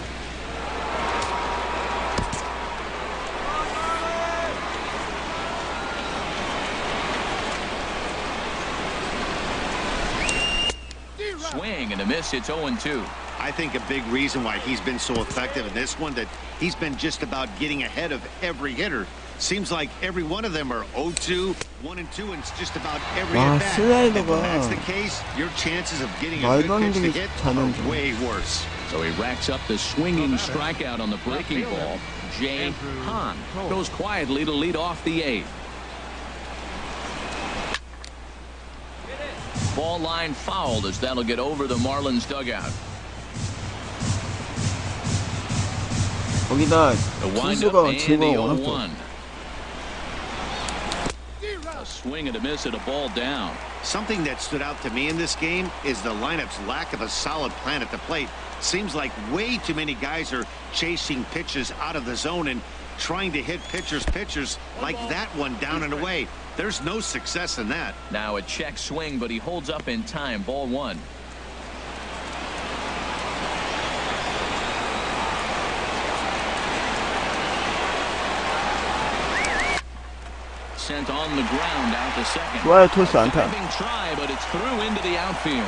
Swing and a miss. It's 0-2. I think a big reason why he's been so effective in this one that he's been just about getting ahead of every hitter. Seems like every one of them are 0-2, 1-2, and it's just about every at bat. And if that's the case, your chances of getting a good pitch to hit are way worse. So he racks up the swinging strikeout on the breaking ball. Jay Han goes quietly to lead off the eighth. Ball line fouled as that'll get over the Marlins dugout. 거기다 The 투수가 windup 지금 and the 원했어. 0-1. A swing and a miss at a ball down. Something that stood out to me in this game is the lineup's lack of a solid plan at the plate. Seems like way too many guys are chasing pitches out of the zone and trying to hit pitchers like that one down and away. There's no success in that. Now a check swing, but he holds up in time. Ball one. Sent on the ground out to second. 좋아요, 토스 안타. Diving try, but it's through into the outfield.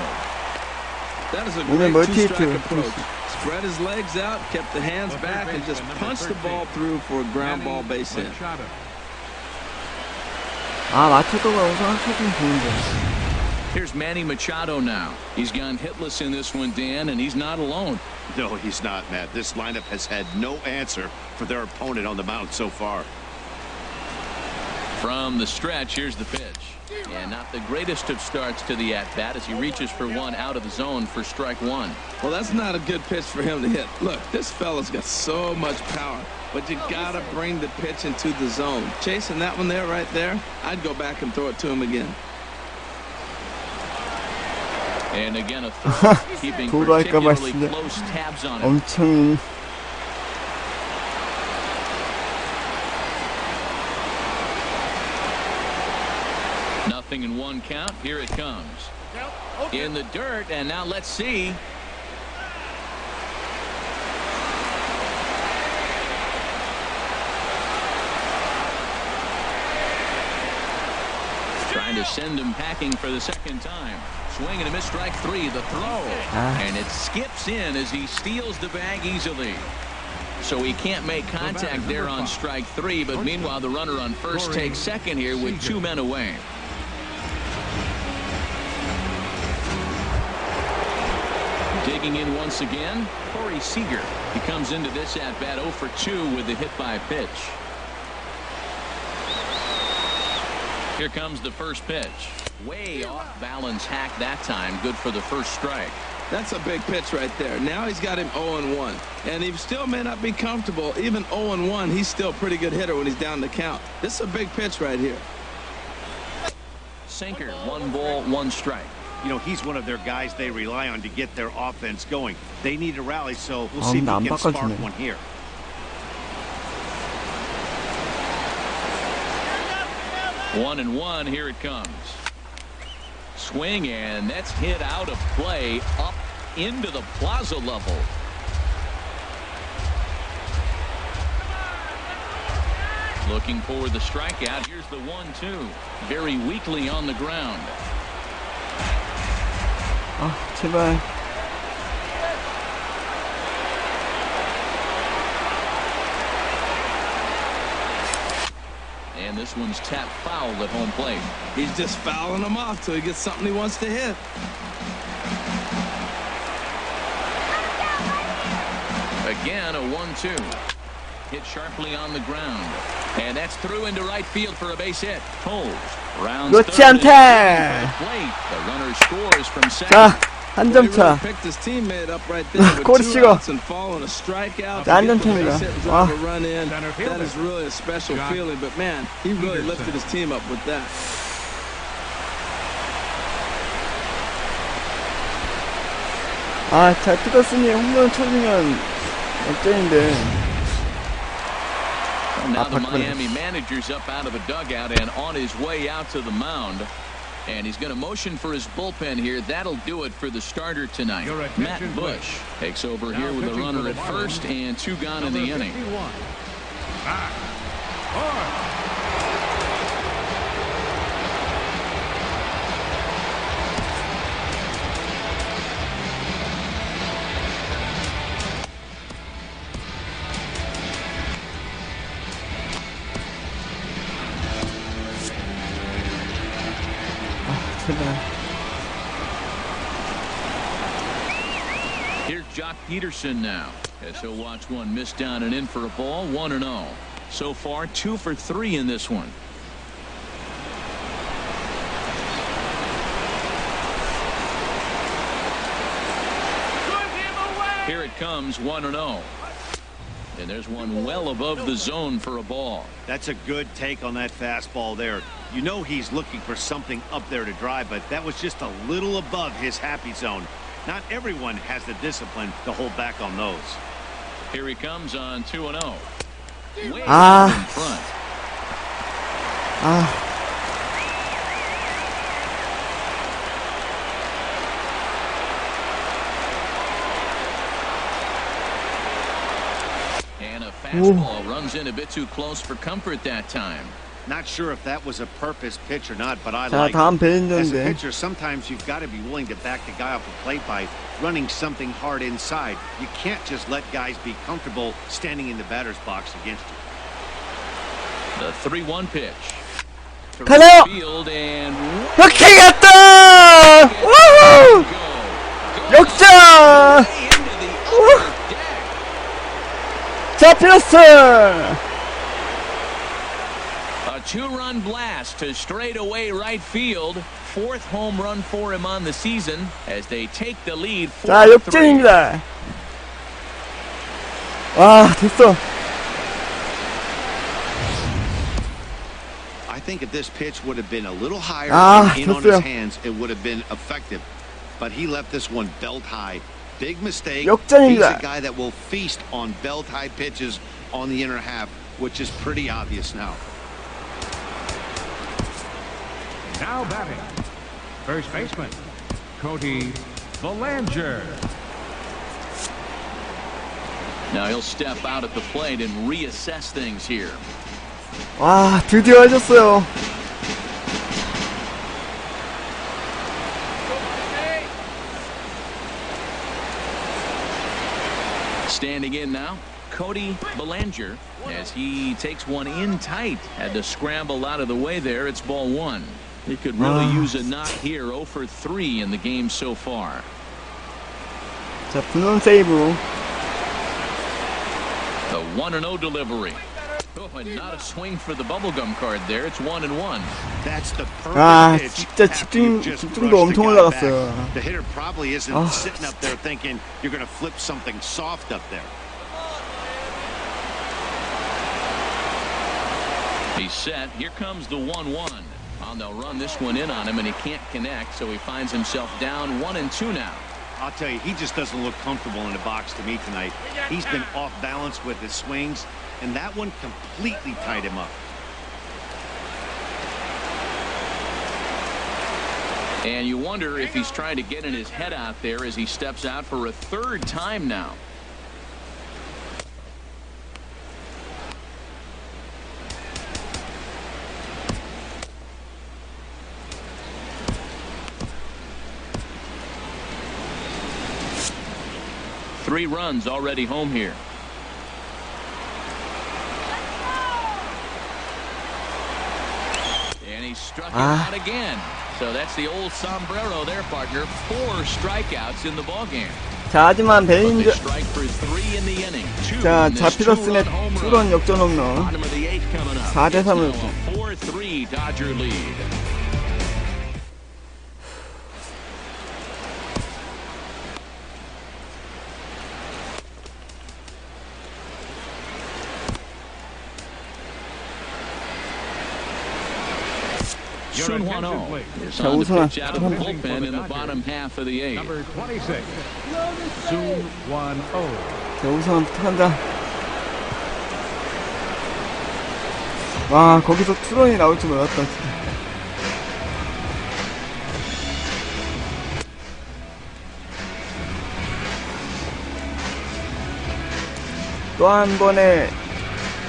That is a 오늘 great 멀티히트 two-strike approach. 토스. Spread his legs out, kept the hands back, and just punched the ball through for a ground ball base hit. 아, 마차도가 우선 한타좀 좋은데. Here's Manny Machado now. He's gone hitless in this one, Dan, and he's not alone. No, he's not, Matt. This lineup has had no answer for their opponent on the mound so far. From the stretch, here's the pitch. And not the greatest of starts to the at-bat as he reaches for one out of the zone for strike one. Well, that's not a good pitch for him to hit. Look, this fella's got so much power, but you got to bring the pitch into the zone. Chasing that one there, right there, I'd go back and throw it to him again. And again, a throw, keeping particularly close tabs on it. 엄청 Nothing in one count. Here it comes. In the dirt, and now let's see. Trying to send him packing for the second time. Swing and a miss, strike three. The throw. And it skips in as he steals the bag easily. So he can't make contact there on strike three, but meanwhile the runner on first takes second here with two men away. Digging in once again, Corey Seager. He comes into this at-bat 0 for 2 with the hit by pitch. Here comes the first pitch. Way off balance hack that time. Good for the first strike. That's a big pitch right there. Now he's got him 0-1. And he still may not be comfortable. Even 0-1, he's still a pretty good hitter when he's down the count. This is a big pitch right here. Sinker, 1 ball, 1 strike. You know, he's one of their guys they rely on to get their offense going. They need a rally, so we'll see if he can spark one here. One and one, here it comes. Swing, and that's hit out of play up into the plaza level. Looking for the strikeout. Here's the 1-2. Very weakly on the ground. 아, 제발. And this one's tapped foul at home plate. He's just fouling him off till he gets something he wants to hit. Again, a 1-2. Hit sharply on the ground. And that's through into right field for a base hit. Holds. Rounds 그렇지 않대. The runner scores from second. 자, 한 점 차. Picked his teammate up right there with 골 2 찍어. outs and following a strikeout. 자, 한 점 차입니다. 와. Run in. That is really a special feeling. But man, he really lifted his team up with that. 아, 자, 피더슨이 홈런 쳐주면 역전인데. Now the Miami manager's up out of the dugout and on his way out to the mound. And he's going to motion for his bullpen here. That'll do it for the starter tonight. Matt Bush takes over here with a runner at first and 2 gone in the inning. Here's Jock Peterson now as he'll watch one miss down and in for a ball. 1-0. So far 2 for 3 in this one. Here it comes. 1-0. And there's one well above the zone for a ball. That's a good take on that fastball there. You know he's looking for something up there to drive, but that was just a little above his happy zone. Not everyone has the discipline to hold back on those. Here he comes on 2-0. Way in front. And a fastball runs in a bit too close for comfort that time. Not sure if that was a purpose pitch or not, but I 자, like 다음 it. As a 벨린저인데. pitcher, sometimes you've got to be willing to back the guy off the plate by running something hard inside. You can't just let guys be comfortable standing in the batter's box against you. The 3-1 pitch. 가나요? Field and 오케이, 갔다! 우후! 역전! 자, 피더슨! A 2-run blast to straightaway right field. 4th home run for him on the season as they take the lead. 자, 역전입니다. 와, 됐어. I think if this pitch would have been a little higher in on his hands, it would have been effective. But he left this one belt high. Big mistake. 역전입니다. He's a guy that will feast on belt high pitches on the inner half, which is pretty obvious now. Now batting, first baseman, Cody Bellinger. Now he'll step out at the plate and reassess things here. 와, 드디어 하셨어요. Standing in now, Cody Bellinger, as he takes one in tight. Had to scramble out of the way there. It's ball 1. He could really use a knock here. 0 for 3 in the game so far. 자, 분원 세이브. The 1-0 delivery. Oh, and not a swing for the bubblegum card there. It's 1-1. That's the 아, perfect pitch. 진짜 after you've just 집중도 brushed 엄청 the guy 올라갔어요. back. The hitter probably isn't sitting up there thinking you're going to flip something soft up there. He's set. Here comes the 1-1. Well, they'll run this one in on him, and he can't connect, so he finds himself down 1-2 now. I'll tell you, he just doesn't look comfortable in the box to me tonight. He's been off balance with his swings, and that one completely tied him up. And you wonder if he's trying to get in his head out there as he steps out for a 3rd time now. Three runs already home here. And he struck it out again. So that's the old sombrero there, partner. 4 strikeouts in the ballgame. 자, 하지만 벨린저. Strike for 3 in the inning. 자, 피더슨의 2런 역전 홈런. 4대3을 4-3 Dodger lead. Sunhwano is 자, on the 우승아. pitch out of the bullpen in the bottom half of the eighth. Number 26, Sunhwano. 자, 우승한테 간다. 와, 거기서 투런이 나올 줄 몰랐다, 진짜. 또 한 번의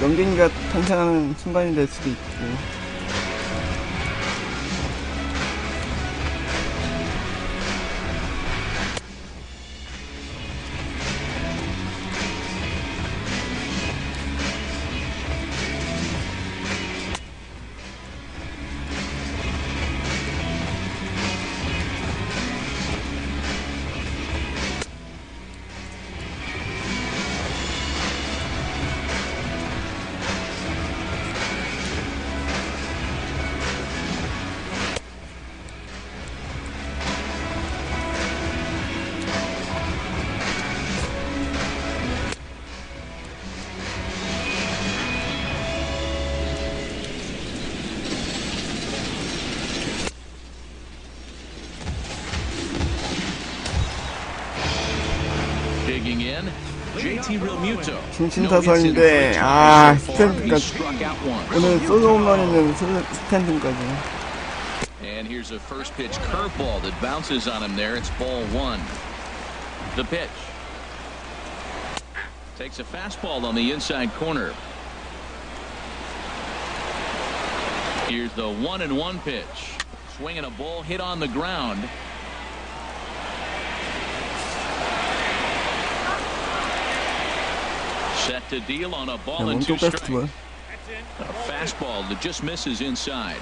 명갱이가 탄생하는 순간이 될 수도 있고. 신신타선인데 스탠드까지 오늘 솔로 홈런이면 스탠드까지. And here's a first pitch curveball that bounces on him there. It's ball one. The pitch takes a fastball on the inside corner. Here's the 1-1 pitch. Swinging a ball hit on the ground. Set to deal on a ball and two strikes. A fastball that just misses inside.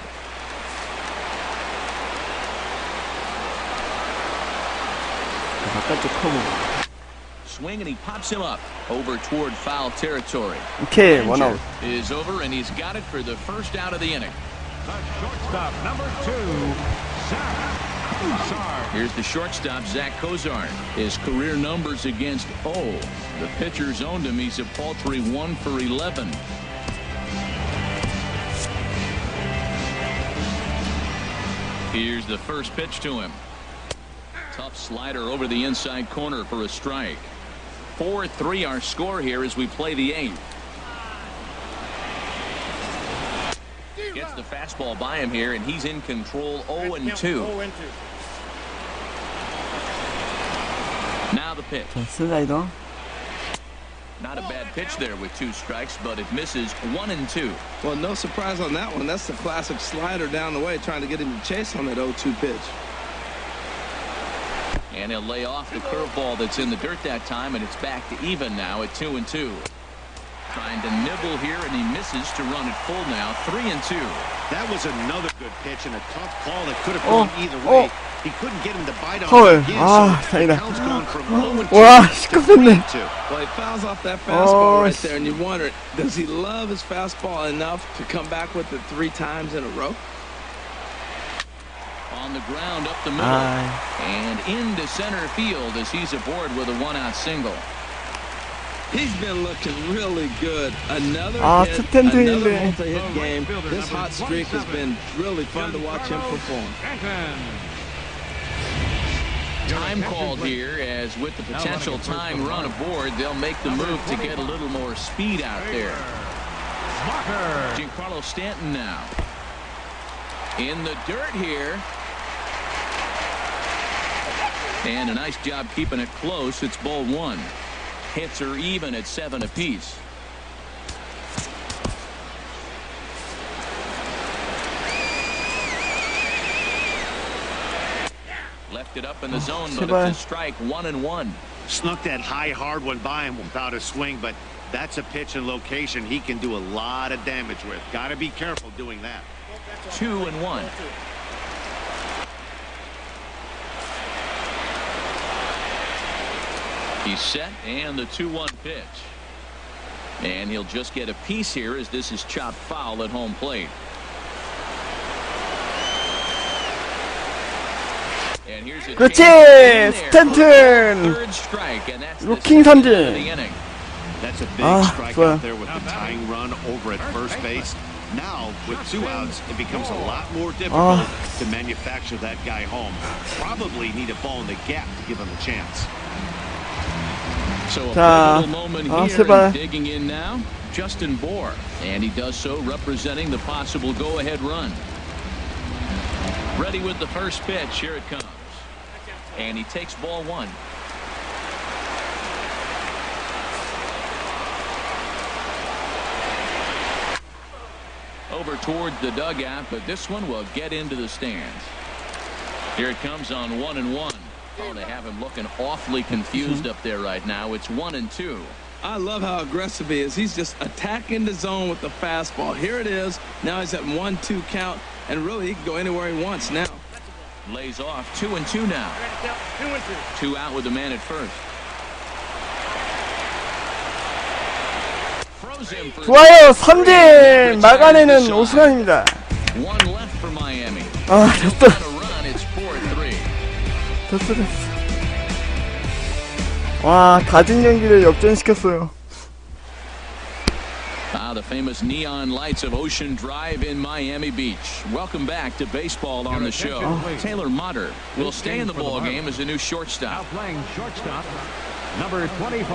Swing and he pops him up over toward foul territory. Okay, one out. Is over and he's got it for the first out of the inning. The shortstop, number 2, Zach Kozar. Here's the shortstop, Zach Kozar. His career numbers against O. The pitchers owned him. He's a paltry 1 for 11. Here's the first pitch to him. Tough slider over the inside corner for a strike. 4-3 our score here as we play the eighth. Gets the fastball by him here, and he's in control. 0-2. Now the pitch. Not a bad pitch there with 2 strikes, but it misses. 1-2. Well, no surprise on that one. That's the classic slider down the way, trying to get him to chase on that 0-2 pitch. And he'll lay off the curveball that's in the dirt that time, and it's back to even now at 2-2. Trying to nibble here, and he misses to run it full now. 3-2. That was another good pitch and a tough call that could have gone either way. He couldn't get him to bite on it again, so the count's gone from 0-2 to 3-2. Well, he fouls off that fastball right there, and you wonder, does he love his fastball enough to come back with it 3 times in a row? On the ground up the middle and into center field as he's aboard with a 1-out single. He's been looking really good. Another hit, another multi-hit game. This hot streak has been really fun to watch him perform. Time called here, as with the potential tying run aboard, they'll make the move to get a little more speed out there. Giancarlo Stanton now in the dirt here. And a nice job keeping it close. It's ball 1. Hits are even at 7 apiece. Left it up in the zone, but it's a strike. 1-1. Snuck that high, hard one by him without a swing, but that's a pitch and location he can do a lot of damage with. Got to be careful doing that. 2-1. He's set, and the 2-1 pitch. And he'll just get a piece here as this is chopped foul at home plate. And here's a 그렇지! 스탠튼! third strike, and that's 루킹 the 삼진! That's a big strike out there with the tying run over at first base. Now, with 2 outs, it becomes a lot more difficult to manufacture that guy home. Probably need a ball in the gap to give him a chance. So a pivotal moment here, and digging in now, Justin Bohr, and he does so representing the possible go-ahead run. Ready with the first pitch. Here it comes, and he takes ball 1. Over toward the dugout, but this one will get into the stands. Here it comes on 1-1. Oh, they have him looking awfully confused up there right now. It's 1-2. I love how aggressive he is. He's just attacking the zone with the fastball. Here it is. Now he's at 1-2 count, and really he can go anywhere he wants now. Lays off. 2-2 now. 2 out with the man at first. 좋아요. 삼진 막아내는 오승환입니다. One left for Miami. 아, 됐어. It's 4-3. 됐어. 와, 다진 경기를 역전시켰어요. The famous neon lights of Ocean Drive in Miami Beach. Welcome back to baseball on the show. Taylor Motter will stay in the ball game as a new shortstop. Now playing shortstop, number 25,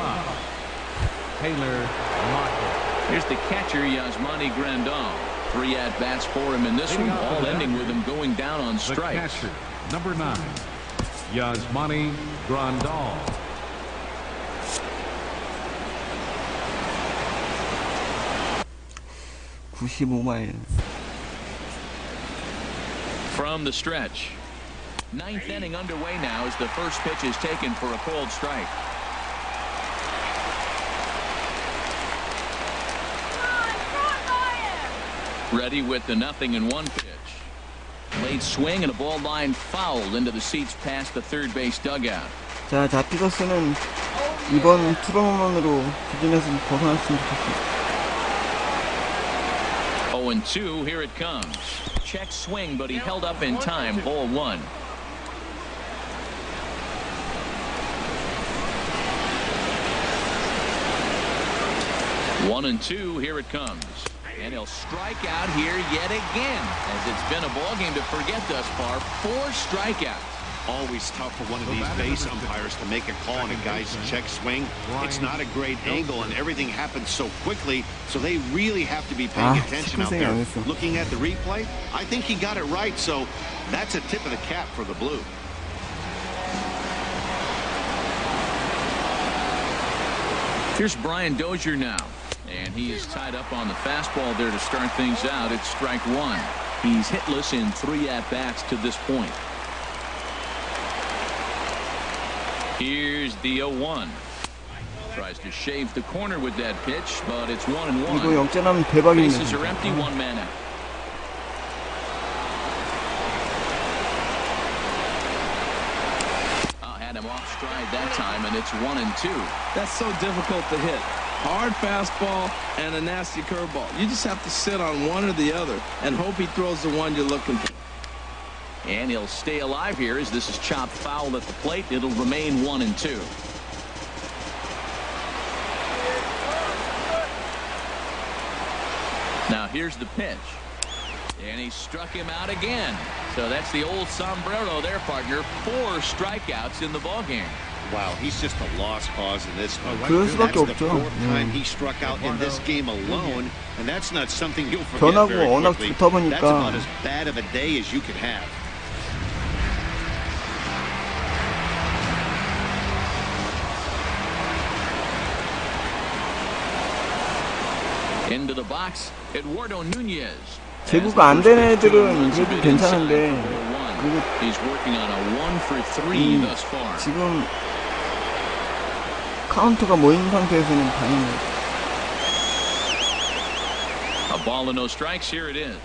Taylor Motter. Here's the catcher, Yasmani Grandal. 3 at-bats for him in this one, all ending with him going down on strikes. The catcher, number 9, Yasmani Grandal. From the stretch. 9th inning underway now as the first pitch is taken for a called strike. Ready with the 0-1 pitch. Late swing and a ball line fouled into the seats past the third base dugout. 자, 피더스는 이번 투런홈런으로 기준에서 벗어났으면 좋겠습니다. 0-2, here it comes. Check swing, but he held up in time. Ball 1. One and two, here it comes. And he'll strike out here yet again, as it's been a ball game to forget thus far. 4 strikeouts. Always tough for one of these base umpires to make a call on a guy's check swing. It's not a great angle, and everything happens so quickly, so they really have to be paying attention out there. Looking at the replay, I think he got it right, so that's a tip of the cap for the Blue. Here's Brian Dozier now, and he is tied up on the fastball there to start things out. It's strike 1. He's hitless in 3 at-bats to this point. Here's the 0-1. Tries to shave the corner with that pitch, but it's 1-1. 이거 역전하면 대박이네. Bases are empty, 1 man out. Had him off stride that time, and it's 1-2. That's so difficult to hit. Hard fastball and a nasty curveball. You just have to sit on one or the other and hope he throws the one you're looking for. And he'll stay alive here as this is chopped foul at the plate. It'll remain 1-2. Now here's the pitch. And he struck him out again. So that's the old sombrero there, partner. 4 strikeouts in the ballgame. Wow, he's just a lost cause in this one. 그럴 수밖에 That's the 없죠. 4th time he struck out in this game alone, and that's not something you'll forget 변하고 very 워낙 quickly. 좋다 보니까. That's about as bad of a day as you could have. Into the box, Eduardo Nunez. 제구가 안 되는 애들은 그래도 괜찮은데 그리고 He's working on a 1-for-3 thus far. 지금 카운터가 모인 상태에서는 다행이에요. A ball and no strikes. Here it is.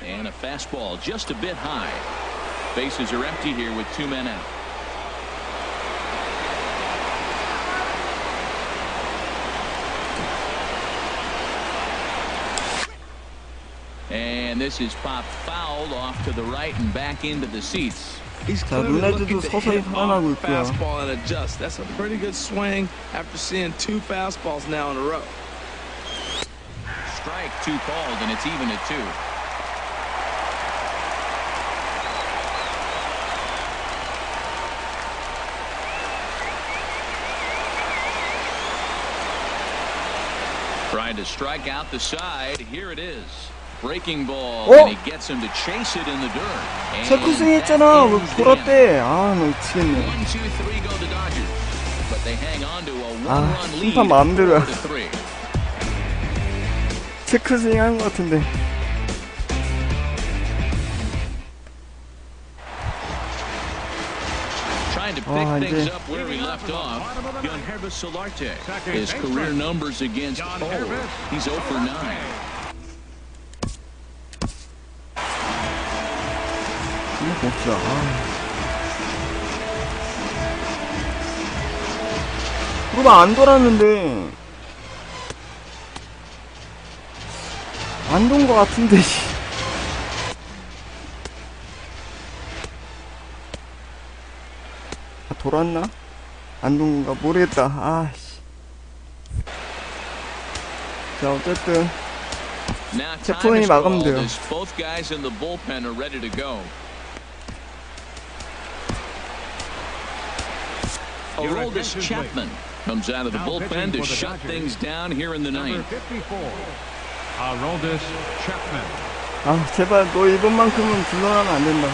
And a fastball just a bit high. Bases are empty here with 2 men out. And this is popped foul off to the right and back into the seats. He's clearly looking to hit off fastball and adjust. That's a pretty good swing after seeing 2 fastballs now in a row. strike, 2 called, and it's even at 2. Trying to strike out the side. Here it is. Breaking ball, and he gets him to chase it in the dirt. 체크스윙 했잖아. 왜 돌았대? 아, 나 미치겠네. 1, 2, 3 go the Dodgers. But they hang on to a 1-run 아, lead. 심판 마음대로야. 4-3. 체크스윙 하는 것 같은데. Trying to pick things up where he left off. Gunhervis Solarte. His career numbers against Cole. He's 0 for 9. 한번 봅시다. 그러면 안 돌았는데 안 돈 것 같은데. 아, 돌았나? 안 돈 건가? 모르겠다. 아씨. 자, 어쨌든 체포인이 막으면 돼요. Both guys in the bullpen are ready to go. Aroldis Chapman comes out of the bullpen to shut things down here in the ninth. Aroldis Chapman. 아, 제발 너 이번만큼은 불러나면 안 된다.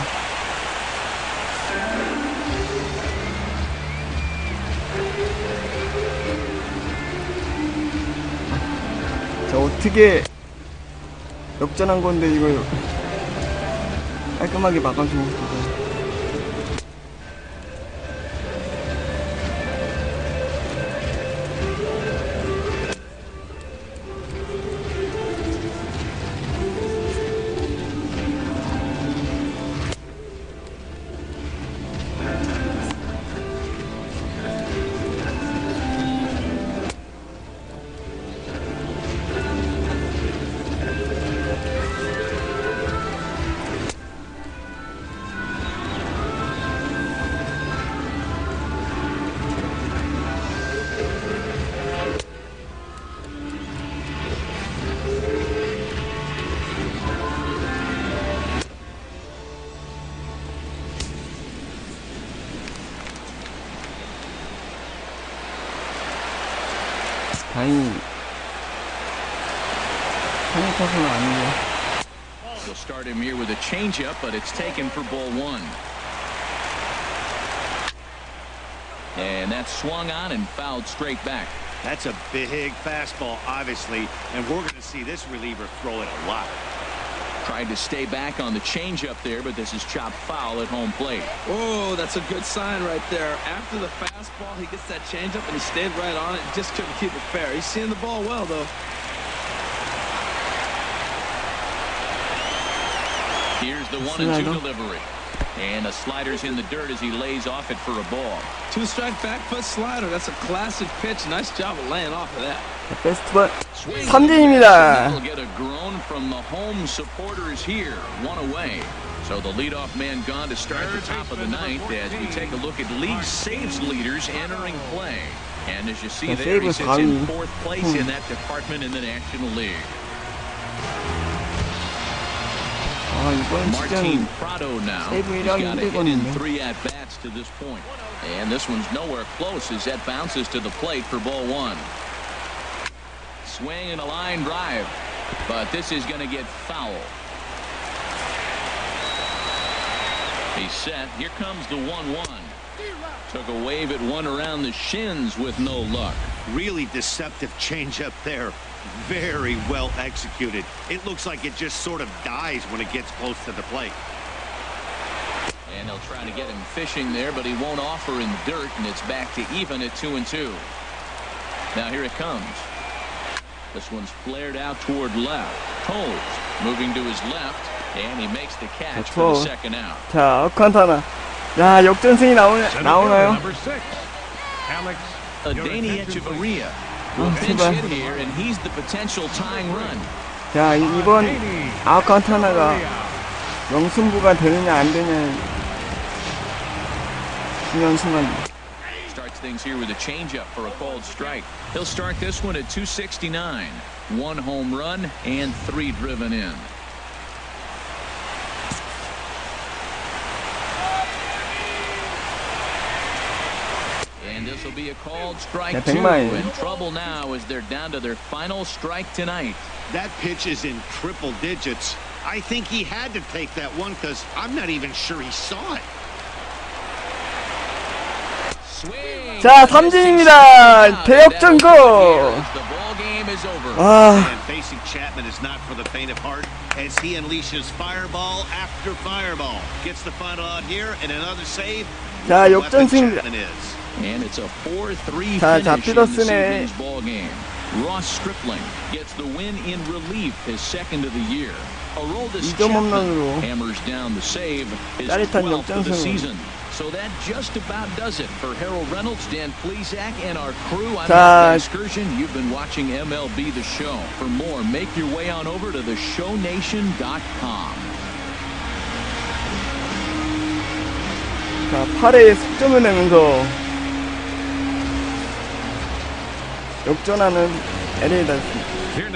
자, 어떻게 역전한 건데 이걸 깔끔하게 막아주고 싶어서. 다행히 상위 타선은 아니고. He'll start him here with a changeup, but it's taken for ball 1. And that's swung on and fouled straight back. That's a big fastball, obviously, and we're going to see this reliever throw it a lot. Tried to stay back on the changeup there, but this is chopped foul at home plate. Oh, that's a good sign right there. After the fastball, he gets that changeup, and he stayed right on it. Just couldn't keep it fair. He's seeing the ball well, though. Here's the 1-2 delivery. And the slider's in the dirt as he lays off it for a ball. 2-strike back foot slider. That's a classic pitch. Nice job of laying off of that. 베스트볼 삼진입니다. He'll get a groan from the home supporters here. 1 away. So the leadoff man gone to start the top of the ninth as we take a look at league saves leaders entering play. And as you see there, he sits in 4th place in that department in the National League. 아, 이번 Martin Prado now. He's got a hit in 힘들거든요. 3 at-bats to this point. And this one's nowhere close as that bounces to the plate for ball 1. Swing and a line drive. But this is going to get foul. He's set. Here comes the 1-1. Took a wave at one around the shins with no luck. Really deceptive changeup there. Very well executed. It looks like it just sort of dies when it gets close to the plate. And they'll try to get him fishing there, but he won't offer in the dirt, and it's back to even at 2-2. Now here it comes. This one's flared out toward left. Toles moving to his left, and he makes the catch for the second out. 자, 어칸타나. 야, 역전승이 나오나요? Danny Echeverria will pinch hit here, and he's the potential tying run. 자, 이번 아칸타나가 명승부가 되느냐 안 되냐 중요한 순간. Starts things here with a changeup for a called strike. He'll start this one at 269. 1 home run and 3 driven in. And this will be a called strike 2. In trouble now as they're down to their final strike tonight. That pitch is in triple digits. I think he had to take that one because I'm not even sure he saw it. 자, 삼진입니다. 대역전고. And facing Chapman is not for the faint of heart as he unleashes fireball after fireball. Gets the final out here and another save. 자, 역전승입니다. And it's a 4-3 자, finish in this 피더슨의 evening's ball game. Ross Stripling gets the win in relief, his second of the year. Aroldis 2점 홈런으로 hammers down the save, his 짜릿한 12th of the 역전승. season. So that just about does it for Harold Reynolds, Dan Plesac, and our crew. I'm 자, Excursion. You've been watching MLB The Show. For more, make your way on over to theshownation.com. 자, 8회에 석점을 내면서 역전하는 LA 다저스.